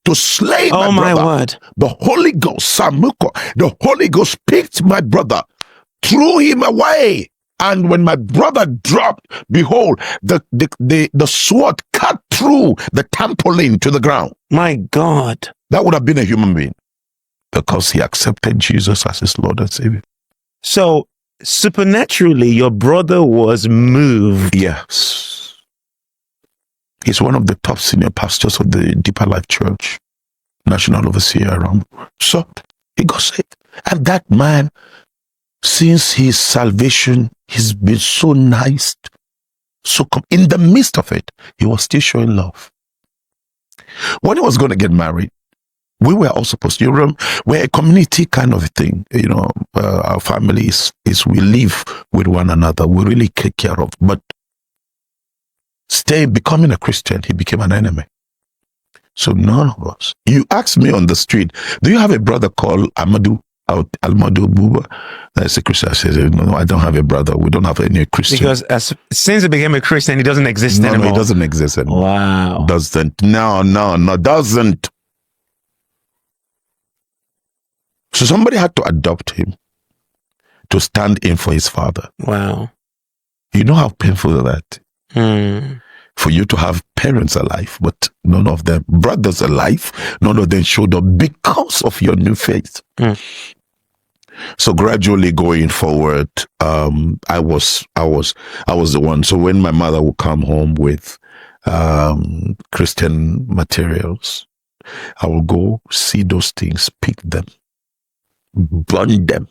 K: to slay my brother. Oh my word. The Holy Ghost, Samuko, the Holy Ghost picked my brother, threw him away. And when my brother dropped, behold, the sword cut through the trampoline to the ground.
J: My God.
K: That would have been a human being. Because he accepted Jesus as his Lord and Savior.
J: So, supernaturally, your brother was moved.
K: Yes. He's one of the top senior pastors of the Deeper Life Church, national overseer around. So, he got saved. And that man, since his salvation, he's been so nice. In the midst of it, he was still showing love. When he was going to get married, we were all supposed to, we're a community kind of thing. Our families we live with one another. We really take care of. But becoming a Christian, he became an enemy. So none of us. You asked me on the street, do you have a brother called Almadu Buba? That's a Christian. I said, no, I don't have a brother. We don't have any Christian.
J: Because since he became a Christian, he doesn't exist anymore.
K: No, he doesn't exist anymore.
J: Wow.
K: Doesn't. No, doesn't. So somebody had to adopt him to stand in for his father.
J: Wow.
K: You know how painful that? For you to have parents alive, but none of them, brothers alive, none of them showed up because of your new faith. So gradually going forward, I was the one. So when my mother would come home with Christian materials, I will go see those things, pick them, burn them.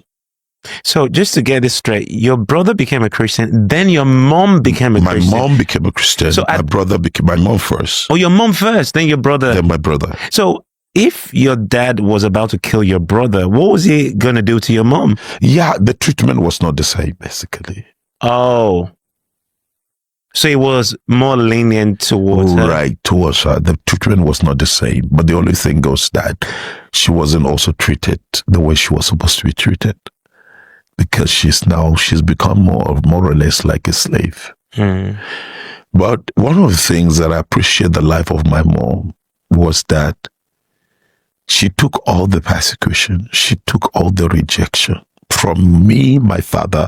J: So just to get this straight, your brother became a Christian, then your mom became a Christian.
K: My mom became a Christian. So my brother became my mom first.
J: Oh, your mom first, then your brother.
K: Then my brother.
J: So if your dad was about to kill your brother, what was he going to do to your mom?
K: Yeah, the treatment was not the same, basically.
J: Oh. So it was more lenient towards her.
K: Right, towards her. The treatment was not the same. But the only thing was that she wasn't also treated the way she was supposed to be treated. Because she's become more or less like a slave. But one of the things that I appreciate the life of my mom was that she took all the persecution. She took all the rejection from me, my father,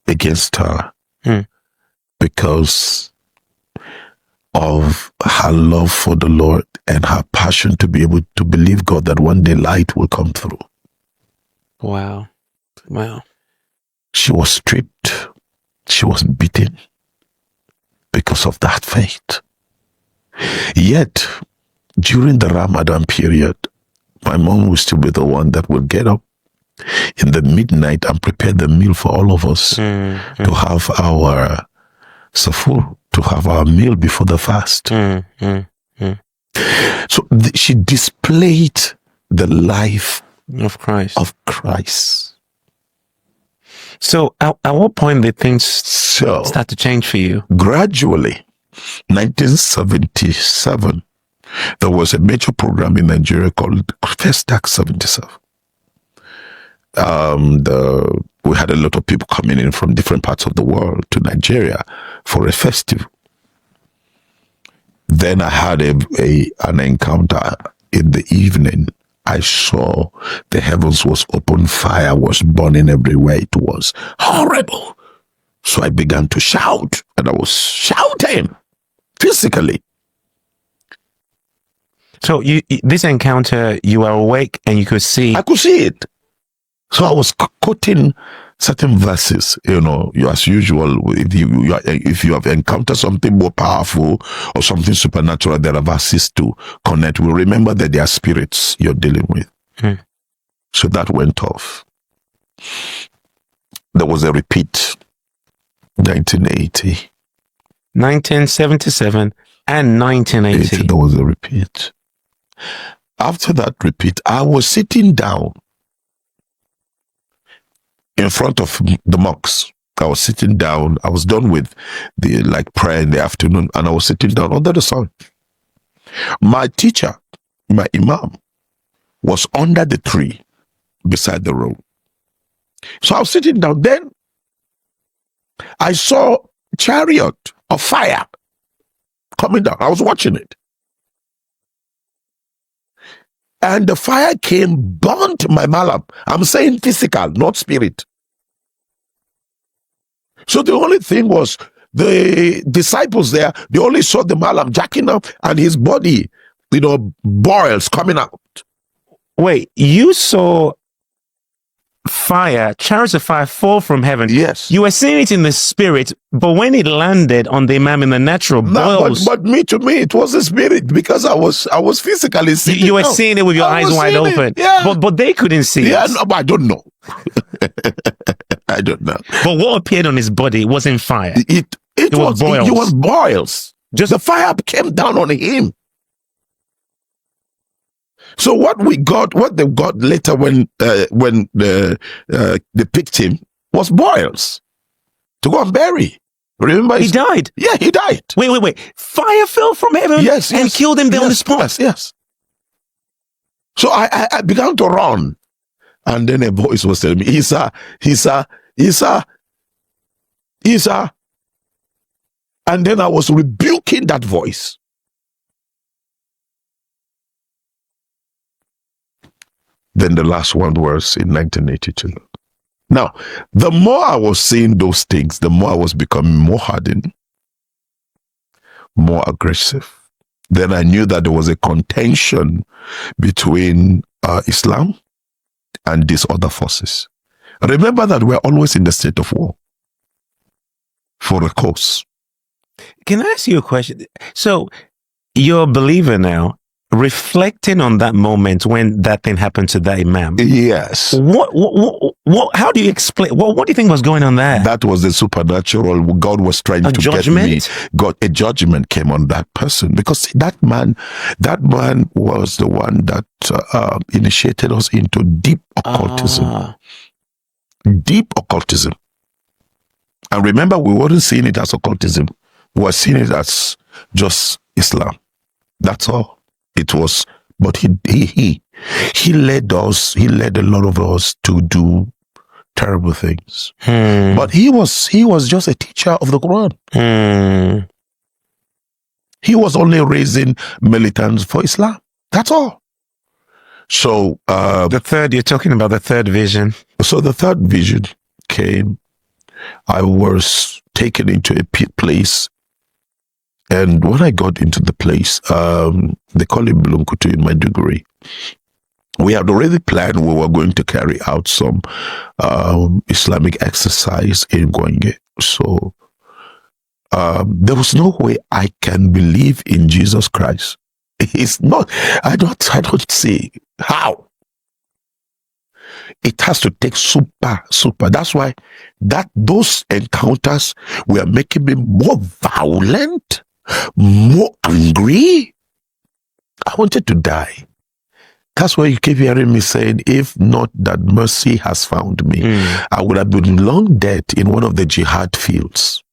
K: against her. Because of her love for the Lord and her passion to be able to believe God that one day light will come through.
J: Wow.
K: She was stripped. She was beaten because of that faith. Yet, during the Ramadan period, my mom will still be the one that will get up in the midnight and prepare the meal for all of us to have our safur, to have our meal before the fast. So she displayed the life
J: of
K: Christ.
J: So at what point did things start to change for you?
K: Gradually, 1977, there was a major program in Nigeria called Festac 77. We had a lot of people coming in from different parts of the world to Nigeria for a festival. Then I had an encounter in the evening, I saw the heavens was open, fire was burning everywhere. It was horrible. So I began to shout, and I was shouting physically.
J: So this encounter, you were awake and you could see.
K: I could see it. So I was quoting certain verses, you as usual. If you have encountered something more powerful or something supernatural, there are verses to connect. We remember that they are spirits you're dealing with. So that went off. There was a repeat. 1980,
J: 1977, and 1980.
K: There was a repeat. After that repeat, I was sitting down in front of the mosques. I was sitting down. I was done with the prayer in the afternoon, and I was sitting down under the sun. My teacher, my imam, was under the tree beside the road. So I was sitting down. Then I saw a chariot of fire coming down. I was watching it. And the fire came, burnt my malam. I'm saying physical, not spirit. So the only thing was the disciples there, they only saw the malam jacking up and his body, boils coming out.
J: Wait, you saw fire, chariots of fire fall from heaven.
K: Yes.
J: You were seeing it in the spirit, but when it landed on the imam in the natural, boils.
K: But to me, it was a spirit because I was physically seeing
J: You were seeing it with your eyes wide open.
K: Yeah.
J: But they couldn't see it.
K: No, I don't know. I don't know.
J: But what appeared on his body wasn't fire.
K: It was boils. It was boils.
J: Just
K: the fire came down on him. So what they got later when they picked him was boils to go and bury. Remember,
J: he died.
K: Yeah, he died.
J: Wait. Fire fell from heaven and killed him there on the spot.
K: Yes. So I began to run, and then a voice was telling me, Isa. And then I was rebuking that voice. Then the last one was in 1982. Now, the more I was seeing those things, the more I was becoming more hardened, more aggressive. Then I knew that there was a contention between Islam and these other forces. Remember that we're always in the state of war for a cause.
J: Can I ask you a question? So you're a believer now. Reflecting on that moment when that thing happened to that imam.
K: Yes.
J: What how do you explain? What do you think was going on there?
K: That was the supernatural. God was trying to
J: judgment?
K: get me. A judgment came on that person because that man was the one that initiated us into deep occultism. Deep occultism. And remember, we weren't seeing it as occultism. We were seeing it as just Islam. That's all. It was, but he led us. He led a lot of us to do terrible things. But he was just a teacher of the Quran. He was only raising militants for Islam. That's all. So
J: you're talking about the third vision.
K: So the third vision came. I was taken into a place. And when I got into the place, they call it Blunkutu in my degree. We had already planned we were going to carry out some Islamic exercise in Gwange. So there was no way I can believe in Jesus Christ. It's not. I don't see how. It has to take super. That's why those encounters were making me more violent, more angry. I wanted to die. That's why you keep hearing me saying, if not that mercy has found me, I would have been long dead in one of the jihad fields.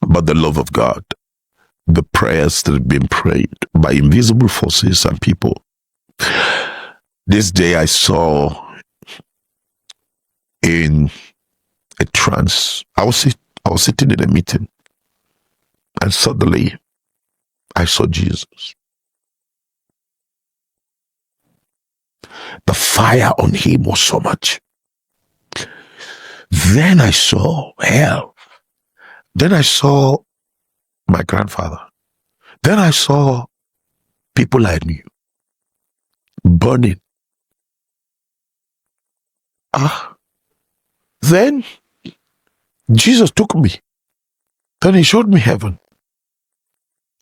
K: But the love of God, the prayers that have been prayed by invisible forces and people. This day I saw in a trance. I was sitting in a meeting, and suddenly I saw Jesus. The fire on him was so much. Then I saw hell. Then I saw my grandfather. Then I saw people I knew burning. Then Jesus took me. Then he showed me heaven.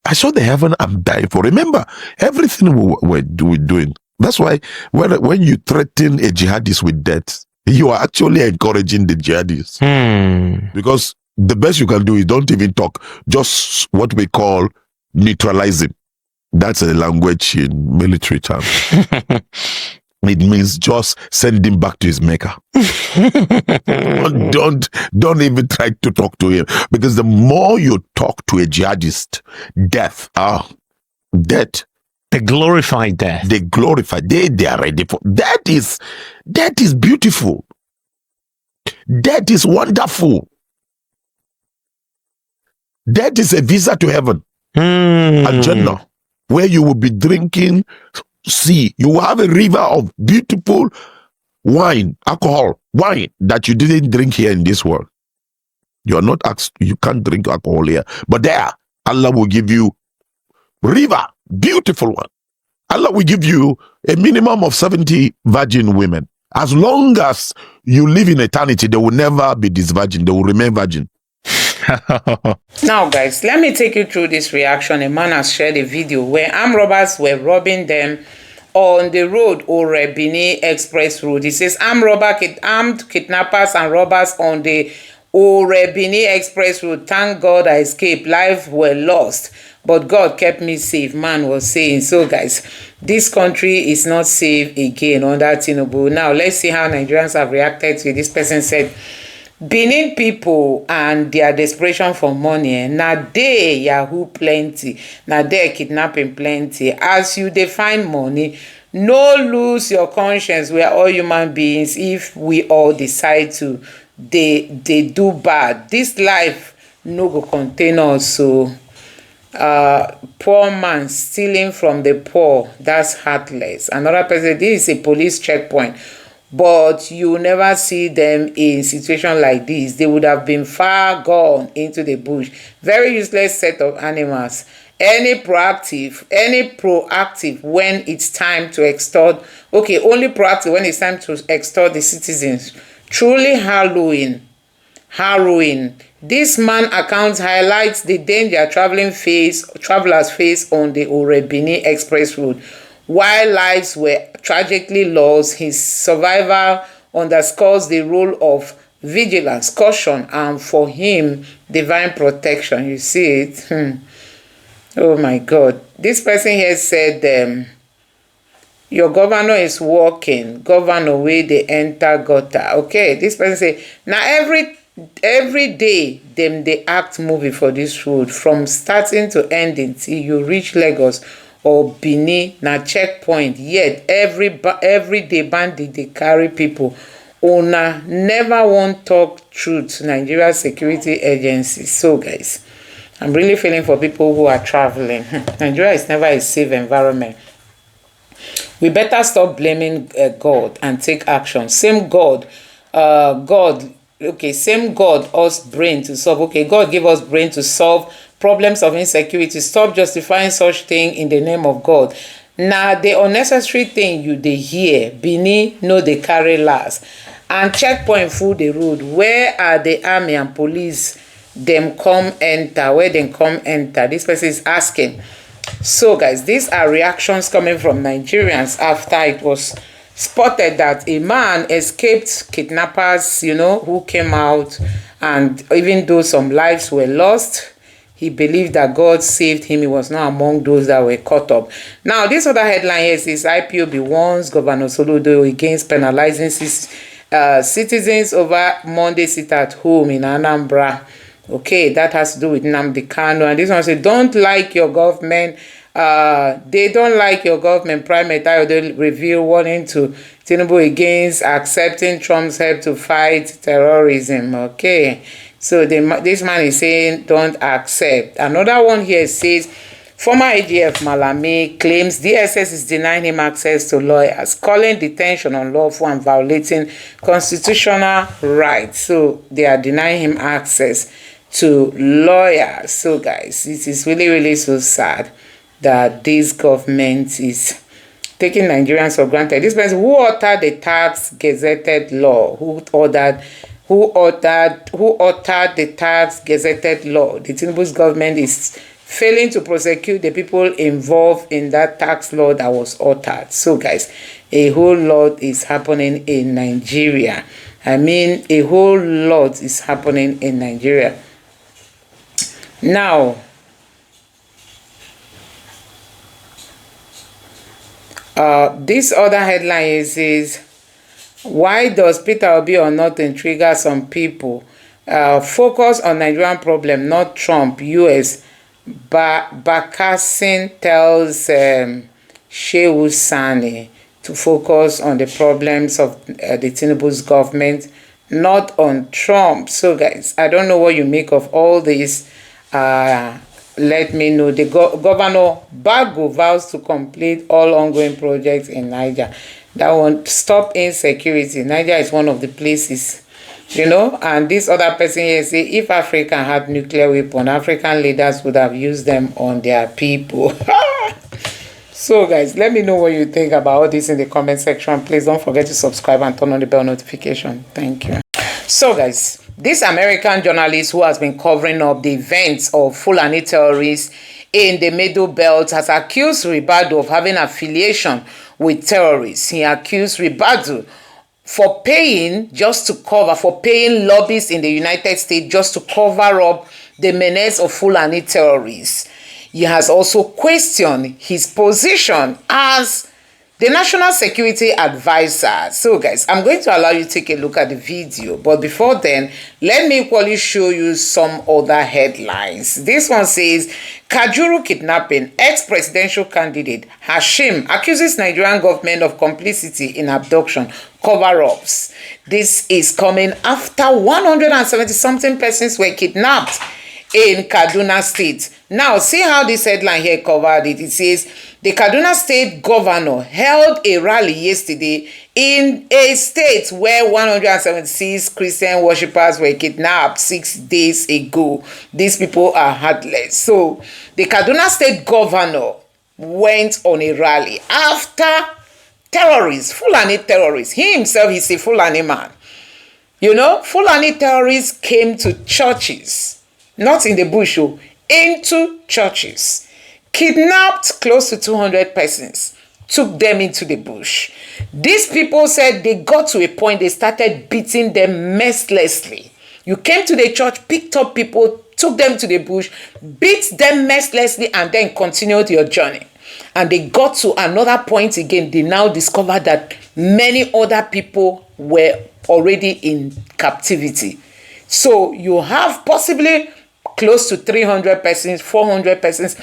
K: I saw the heaven I'm dying for. Remember, everything we're doing. That's why when you threaten a jihadist with death, you are actually encouraging the jihadists. Because the best you can do is don't even talk. Just what we call neutralize him. That's a language in military terms. It means just send him back to his maker. don't even try to talk to him, because the more you talk to a jihadist, death.
J: They glorify death.
K: They glorify. They are ready for that. Is beautiful. That is wonderful. That is a visa to heaven. A Jannah, where you will be drinking. See, you will have a river of beautiful wine, alcohol, wine that you didn't drink here in this world. You are not asked, you can't drink alcohol here. But there, Allah will give you river, beautiful one. Allah will give you a minimum of 70 virgin women. As long as you live in eternity, they will never be this virgin. They will remain virgin.
A: Now, guys, let me take you through this reaction. A man has shared a video where armed robbers were robbing them on the road, Ore-Benin Express Road. He says armed kidnappers and robbers on the Ore-Benin Express Road. Thank God I escaped. Lives were lost, but God kept me safe. Man was saying. So, guys, this country is not safe again under TINUBU. Now, let's see how Nigerians have reacted to it. This person said, Benin people and their desperation for money, na they yahoo plenty, na they kidnapping plenty. As you define money, no lose your conscience. We are all human beings. If we all decide to, they do bad. This life no go contain us. So poor man stealing from the poor, that's heartless. Another person, this is a police checkpoint. But you never see them in situation like this. They would have been far gone into the bush. Very useless set of animals. Any proactive when it's time to extort. Okay, only proactive when it's time to extort the citizens. Truly harrowing. This man account highlights the danger travelers face on the Ore-Benin Express Road. While lives were tragically lost, his survival underscores the role of vigilance, caution, and for him, divine protection. You see it? Oh my God. This person here said, your governor is walking. Governor way they enter gutter. Okay, this person say, now every day them they act movie for this road from starting to ending till you reach Lagos or Benin na checkpoint. Yet every day bandit they carry people. Una never want talk truth to Nigeria security agencies. So guys, I'm really feeling for people who are traveling. Nigeria is never a safe environment. We better stop blaming God and take action. Same God, same God us brain to solve. Okay, God give us brain to solve problems of insecurity. Stop justifying such thing in the name of God. Now the unnecessary thing you dey hear, Benin no dey carry last. And checkpoint full the road. Where are the army and police? Them come enter. Where them come enter? This person is asking. So guys, these are reactions coming from Nigerians after it was spotted that a man escaped kidnappers, who came out, and even though some lives were lost, he believed that God saved him. He was not among those that were caught up. Now, this other headline here says IPOB warns Governor Soludo against penalizing citizens over Monday sit at home in Anambra. Okay, that has to do with Nnamdi Kanu. And this one says, don't like your government. They don't like your government. Prime Minister reveal warning to TINUBU against accepting Trump's help to fight terrorism. Okay, so this man is saying don't accept. Another one here says Former AGF Malami claims DSS is denying him access to lawyers, calling detention unlawful and violating constitutional rights. So they are denying him access to lawyers. So guys, it is really, really so sad that this government is taking Nigerians for granted. This person who authored the tax gazetted law, who authored the tax gazetted law. The TINUBU's government is failing to prosecute the people involved in that tax law that was authored. So guys, a whole lot is happening in Nigeria. I mean, a whole lot is happening in Nigeria. Now, this other headline is why does Peter Obi or nothing trigger some people? Focus on Nigerian problem, not Trump. US. Bakassin tells Shehu Sani to focus on the problems of the Tinubu's government, not on Trump. So guys, I don't know what you make of all this. Let me know. The Governor Bago vows to complete all ongoing projects in Niger. That won't stop insecurity. Niger is one of the places, you know, and this other person here say if Africa had nuclear weapons, African leaders would have used them on their people. So guys, let me know what you think about all this in the comment section. Please don't forget to subscribe and turn on the bell notification. Thank you. So guys, this American journalist who has been covering up the events of Fulani terrorists in the Middle Belt has accused RIBADU of having affiliation with terrorists. He accused RIBADU for paying lobbyists in the United States just to cover up the menace of Fulani terrorists. He has also questioned his position as the National Security Advisor. So guys, I'm going to allow you to take a look at the video. But before then, let me equally show you some other headlines. This one says, Kajuru kidnapping, ex-presidential candidate Hashim accuses Nigerian government of complicity in abduction cover-ups. This is coming after 170-something persons were kidnapped in Kaduna State. Now, see how this headline here covered it. It says, the Kaduna State governor held a rally yesterday in a state where 176 Christian worshippers were kidnapped 6 days ago. These people are heartless. So, the Kaduna State governor went on a rally after terrorists, Fulani terrorists. He himself is a Fulani man. You know, Fulani terrorists came to churches, not in the bush, into churches, kidnapped close to 200 persons, took them into the bush. These people said they got to a point they started beating them mercilessly. You came to the church, picked up people, took them to the bush, beat them mercilessly, and then continued your journey. And they got to another point again. They now discovered that many other people were already in captivity. So you have possibly close to 300 persons, 400 persons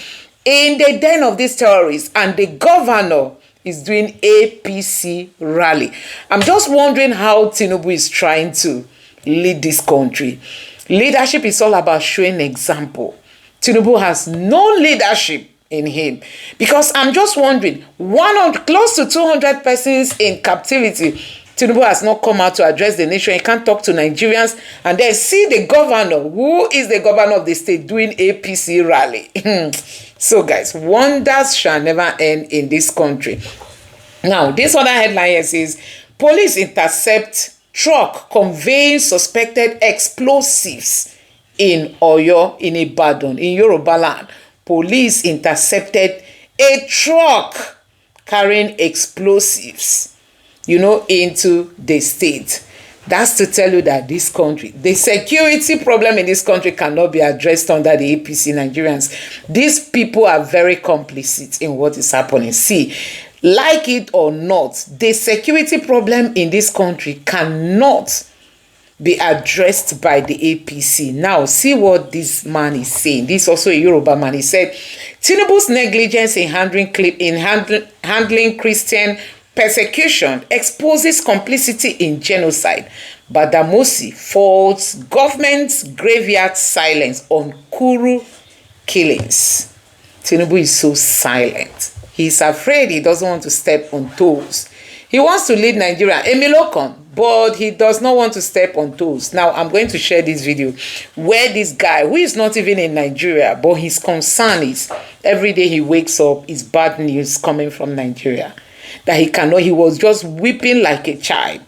A: in the den of these terrorists, and the governor is doing APC rally. I'm just wondering how Tinubu is trying to lead this country. Leadership is all about showing example. Tinubu has no leadership in him, because I'm just wondering, close to 200 persons in captivity. Tinubu has not come out to address the nation. He can't talk to Nigerians. And then see the governor, who is the governor of the state, doing APC rally. So guys, wonders shall never end in this country. Now, this other headline here says, police intercept truck conveying suspected explosives in Oyo, in Ibadan, in Yoruba land. Police intercepted a truck carrying explosives, you know, into the state. That's to tell you that this country, the security problem in this country cannot be addressed under the APC Nigerians. These people are very complicit in what is happening. See, like it or not, the security problem in this country cannot be addressed by the APC. Now, see what this man is saying. This is also a Yoruba man. He said, Tinubu's negligence in handling Christian persecution exposes complicity in genocide. Badamosi faults government's graveyard silence on Kuru killings. Tinubu is so silent. He's afraid. He doesn't want to step on toes. He wants to lead Nigeria, Emilokon, but he does not want to step on toes. Now, I'm going to share this video where this guy, who is not even in Nigeria, but his concern is every day he wakes up is bad news coming from Nigeria. That he was just weeping like a child.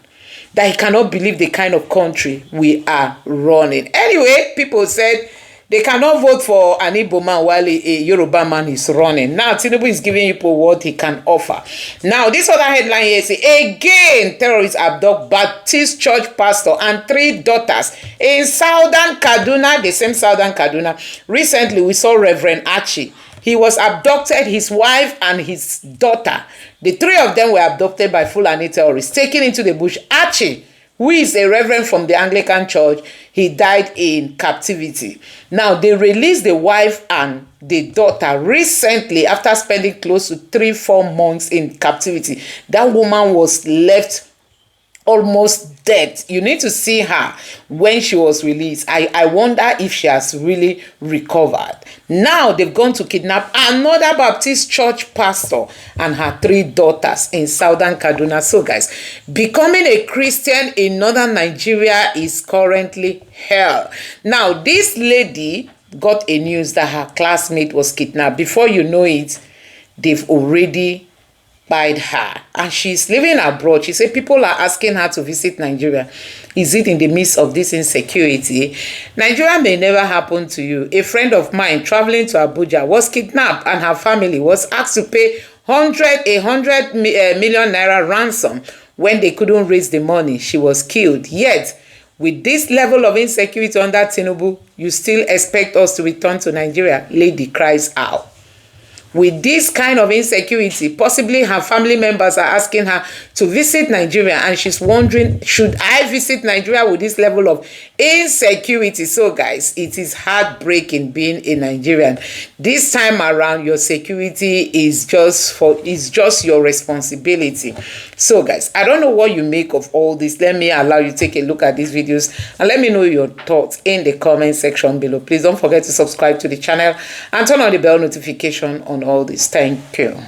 A: That he cannot believe the kind of country we are running. Anyway, people said they cannot vote for an Igbo man while a Yoruba man is running. Now, Tinubu is giving people what he can offer. Now, this other headline here says, again, terrorists abduct Baptist church pastor and 3 daughters in southern Kaduna, the same southern Kaduna. Recently, we saw Reverend Archie. He was abducted, his wife and his daughter. The 3 of them were abducted by Fulani terrorists, taken into the bush. Archie, who is a reverend from the Anglican church, he died in captivity. Now, they released the wife and the daughter recently after spending close to 3-4 months in captivity. That woman was left almost dead. You need to see her when she was released. I wonder if she has really recovered. Now they've gone to kidnap another Baptist church pastor and her 3 daughters in southern Kaduna. So guys, becoming a Christian in northern Nigeria is currently hell. Now this lady got a news that her classmate was kidnapped. Before you know it, they've already buried her and she's living abroad. She said people are asking her to visit Nigeria. Is it in the midst of this insecurity? Nigeria may never happen to you. A friend of mine traveling to Abuja was kidnapped and her family was asked to pay 100 million naira ransom. When they couldn't raise the money, she was killed. Yet with this level of insecurity under Tinubu, you still expect us to return to Nigeria? Lady cries out. With this kind of insecurity, possibly her family members are asking her to visit Nigeria and she's wondering, should I visit Nigeria with this level of insecurity? So guys, it is heartbreaking being a Nigerian. This time around, your security is just your responsibility. So guys, I don't know what you make of all this. Let me allow you to take a look at these videos and let me know your thoughts in the comment section below. Please don't forget to subscribe to the channel and turn on the bell notification on all this. Thank you.